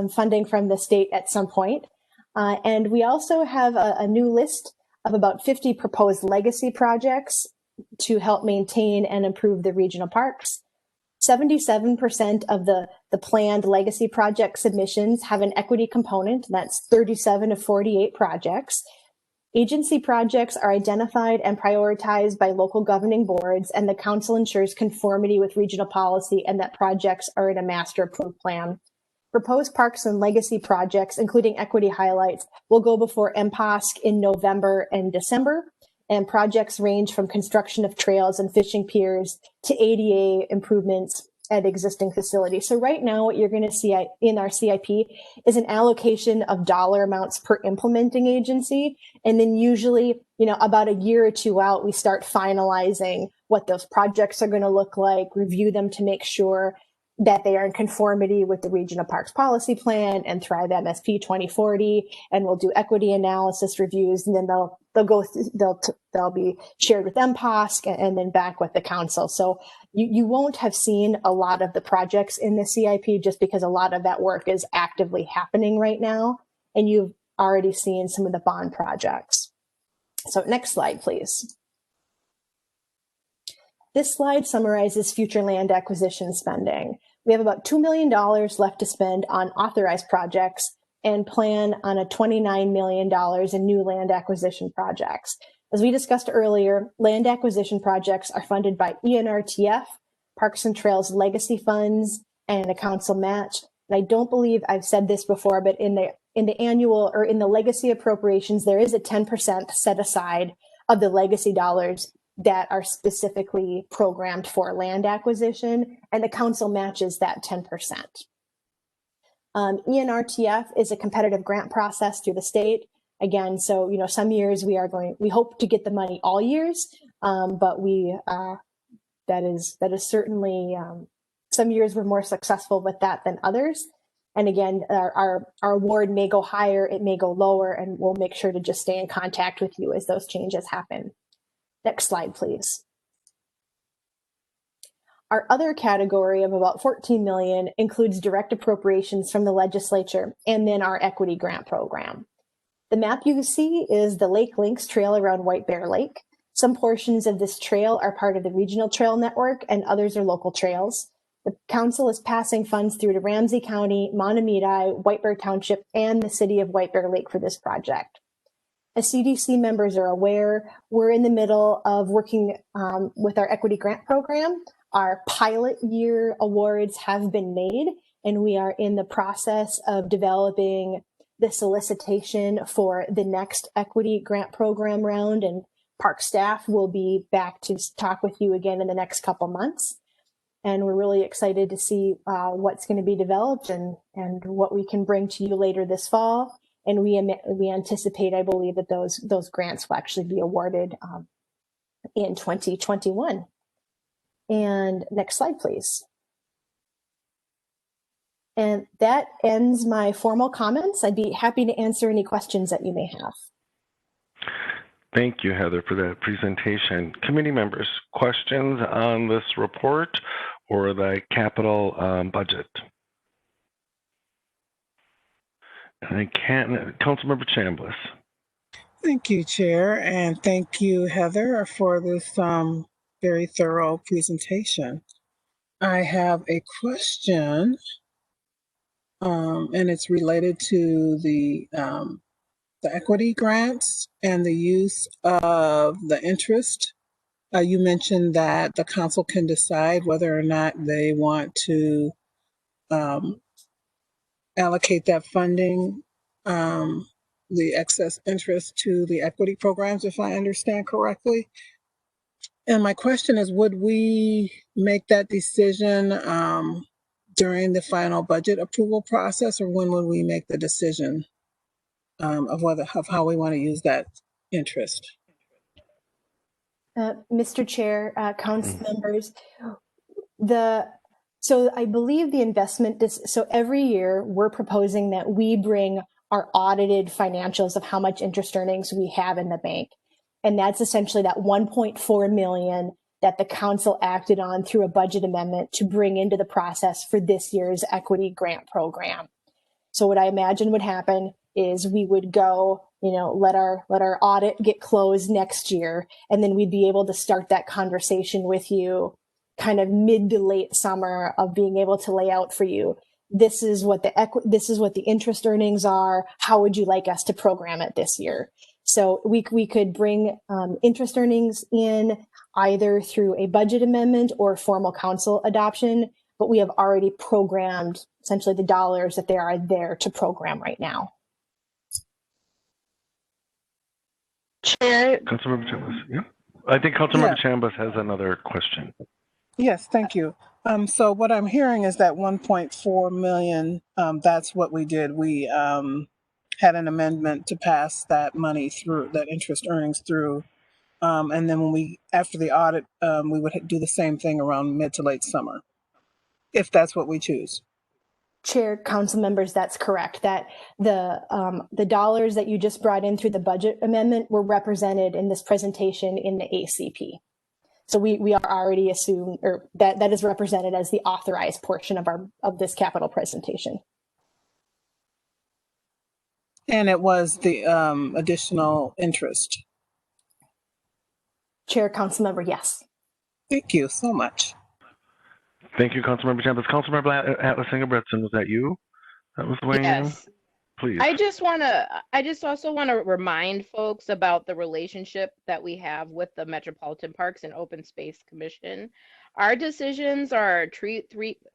funding from the state at some point. And we also have a new list of about 50 proposed legacy projects to help maintain and improve the regional parks. 77% of the planned legacy project submissions have an equity component. That's 37 of 48 projects. Agency projects are identified and prioritized by local governing boards, and the council ensures conformity with regional policy and that projects are in a master approved plan. Proposed parks and legacy projects, including equity highlights, will go before MPOSC in November and December. And projects range from construction of trails and fishing piers to ADA improvements at existing facilities. So right now, what you're going to see in our CIP is an allocation of dollar amounts per implementing agency. And then usually, about a year or two out, we start finalizing what those projects are going to look like, review them to make sure that they are in conformity with the Regional Parks Policy Plan and Thrive MSP 2040, and we'll do equity analysis reviews, and then they'll be shared with MPOSC and then back with the council. So you won't have seen a lot of the projects in the CIP just because a lot of that work is actively happening right now, and you've already seen some of the bond projects. So next slide, please. This slide summarizes future land acquisition spending. We have about $2 million left to spend on authorized projects and plan on a $29 million in new land acquisition projects. As we discussed earlier, land acquisition projects are funded by ENRTF, Parks and Trails Legacy Funds, and a council match. And I don't believe I've said this before, but in the annual or in the legacy appropriations, there is a 10% set aside of the legacy dollars that are specifically programmed for land acquisition, and the council matches that 10%. ENRTF is a competitive grant process through the state. Again, so some years we hope to get the money all years, but that is certainly some years we're more successful with that than others. And again, our award may go higher, it may go lower, and we'll make sure to just stay in contact with you as those changes happen. Next slide, please. Our other category of about $14 million includes direct appropriations from the legislature and then our equity grant program. The map you see is the Lake Links Trail around White Bear Lake. Some portions of this trail are part of the regional trail network and others are local trails. The council is passing funds through to Ramsey County, Mahtomedi, White Bear Township, and the city of White Bear Lake for this project. As CDC members are aware, we're in the middle of working with our equity grant program. Our pilot year awards have been made, and we are in the process of developing the solicitation for the next equity grant program round, and park staff will be back to talk with you again in the next couple months. And we're really excited to see what's going to be developed and what we can bring to you later this fall. And we anticipate, I believe, that those grants will actually be awarded in 2021. And next slide, please. And that ends my formal comments. I'd be happy to answer any questions that you may have. Thank you, Heather, for that presentation. Committee members, questions on this report or the capital budget? I can't. Councilmember Chambliss. Thank you, Chair, and thank you, Heather, for this very thorough presentation. I have a question, and it's related to the equity grants and the use of the interest. You mentioned that the council can decide whether or not they want to allocate that funding, the excess interest, to the equity programs, if I understand correctly. And my question is, would we make that decision during the final budget approval process, or when would we make the decision of how we want to use that interest? Mr. Chair, council members, so I believe the investment, so every year we're proposing that we bring our audited financials of how much interest earnings we have in the bank. And that's essentially that 1.4 million that the council acted on through a budget amendment to bring into the process for this year's equity grant program. So what I imagine would happen is we would go, let our audit get closed next year, and then we'd be able to start that conversation with you kind of mid to late summer of being able to lay out for you, this is what the interest earnings are. How would you like us to program it this year? So we could bring interest earnings in either through a budget amendment or formal council adoption, but we have already programmed essentially the dollars that they are there to program right now. Chair. Councilmember Chambers, yeah. I think Councilmember Chambers has another question. Yes, thank you. So what I'm hearing is that 1.4 million, that's what we did. We had an amendment to pass that money through, that interest earnings through. And then when we, after the audit, we would do the same thing around mid to late summer, if that's what we choose. Chair, council members, that's correct. That the dollars that you just brought in through the budget amendment were represented in this presentation in the ACP. So we are already assumed, or that is represented as the authorized portion of this capital presentation. And it was the additional interest. Chair, council member, yes. Thank you so much. Thank you, Councilmember Chambers. Councilmember Atlas Ingebretson, was that you that was weighing in? Please. I just also want to remind folks about the relationship that we have with the Metropolitan Parks and Open Space Commission. Our decisions are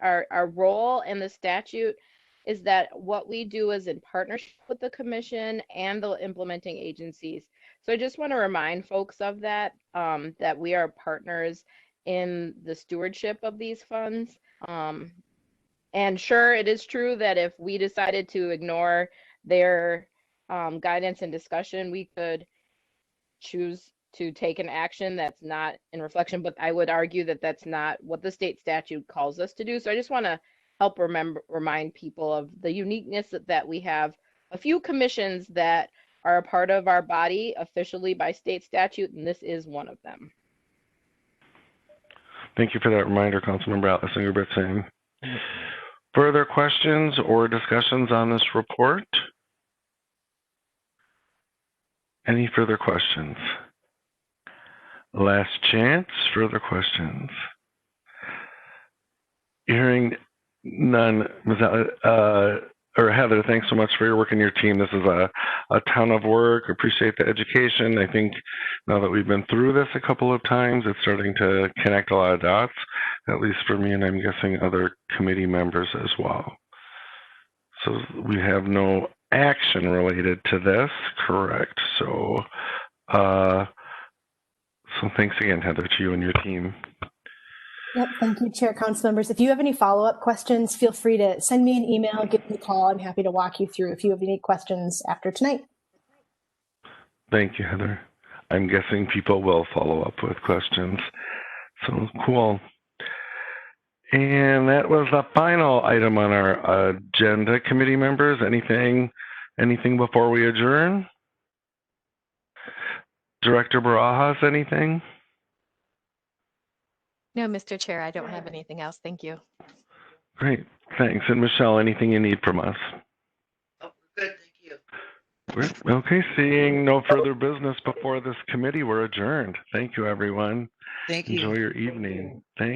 our role in the statute is that what we do is in partnership with the commission and the implementing agencies. So I just want to remind folks of that, that we are partners in the stewardship of these funds. And sure, it is true that if we decided to ignore their guidance and discussion, we could choose to take an action that's not in reflection, but I would argue that that's not what the state statute calls us to do. So I just want to help remind people of the uniqueness that we have a few commissions that are a part of our body officially by state statute, and this is one of them. Thank you for that reminder, Councilmember Atlas Ingebretson. Further questions or discussions on this report? Any further questions? Last chance, further questions? Hearing none, Ms. or Heather, thanks so much for your work and your team. This is a ton of work. Appreciate the education. I think now that we've been through this a couple of times, it's starting to connect a lot of dots, at least for me, and I'm guessing other committee members as well. So we have no action related to this, correct? So, so thanks again, Heather, to you and your team. Yep, thank you, Chair, council members. If you have any follow-up questions, feel free to send me an email, give me a call. I'm happy to walk you through if you have any questions after tonight. Thank you, Heather. I'm guessing people will follow up with questions. So cool. And that was the final item on our agenda, committee members. Anything before we adjourn? Director Barajas, anything? No, Mr. Chair, I don't have anything else. Thank you. Great, thanks. And Michelle, anything you need from us? Oh, good, thank you. Great. Okay, seeing no further business before this committee, we're adjourned. Thank you, everyone. Thank you. Enjoy your evening. Thank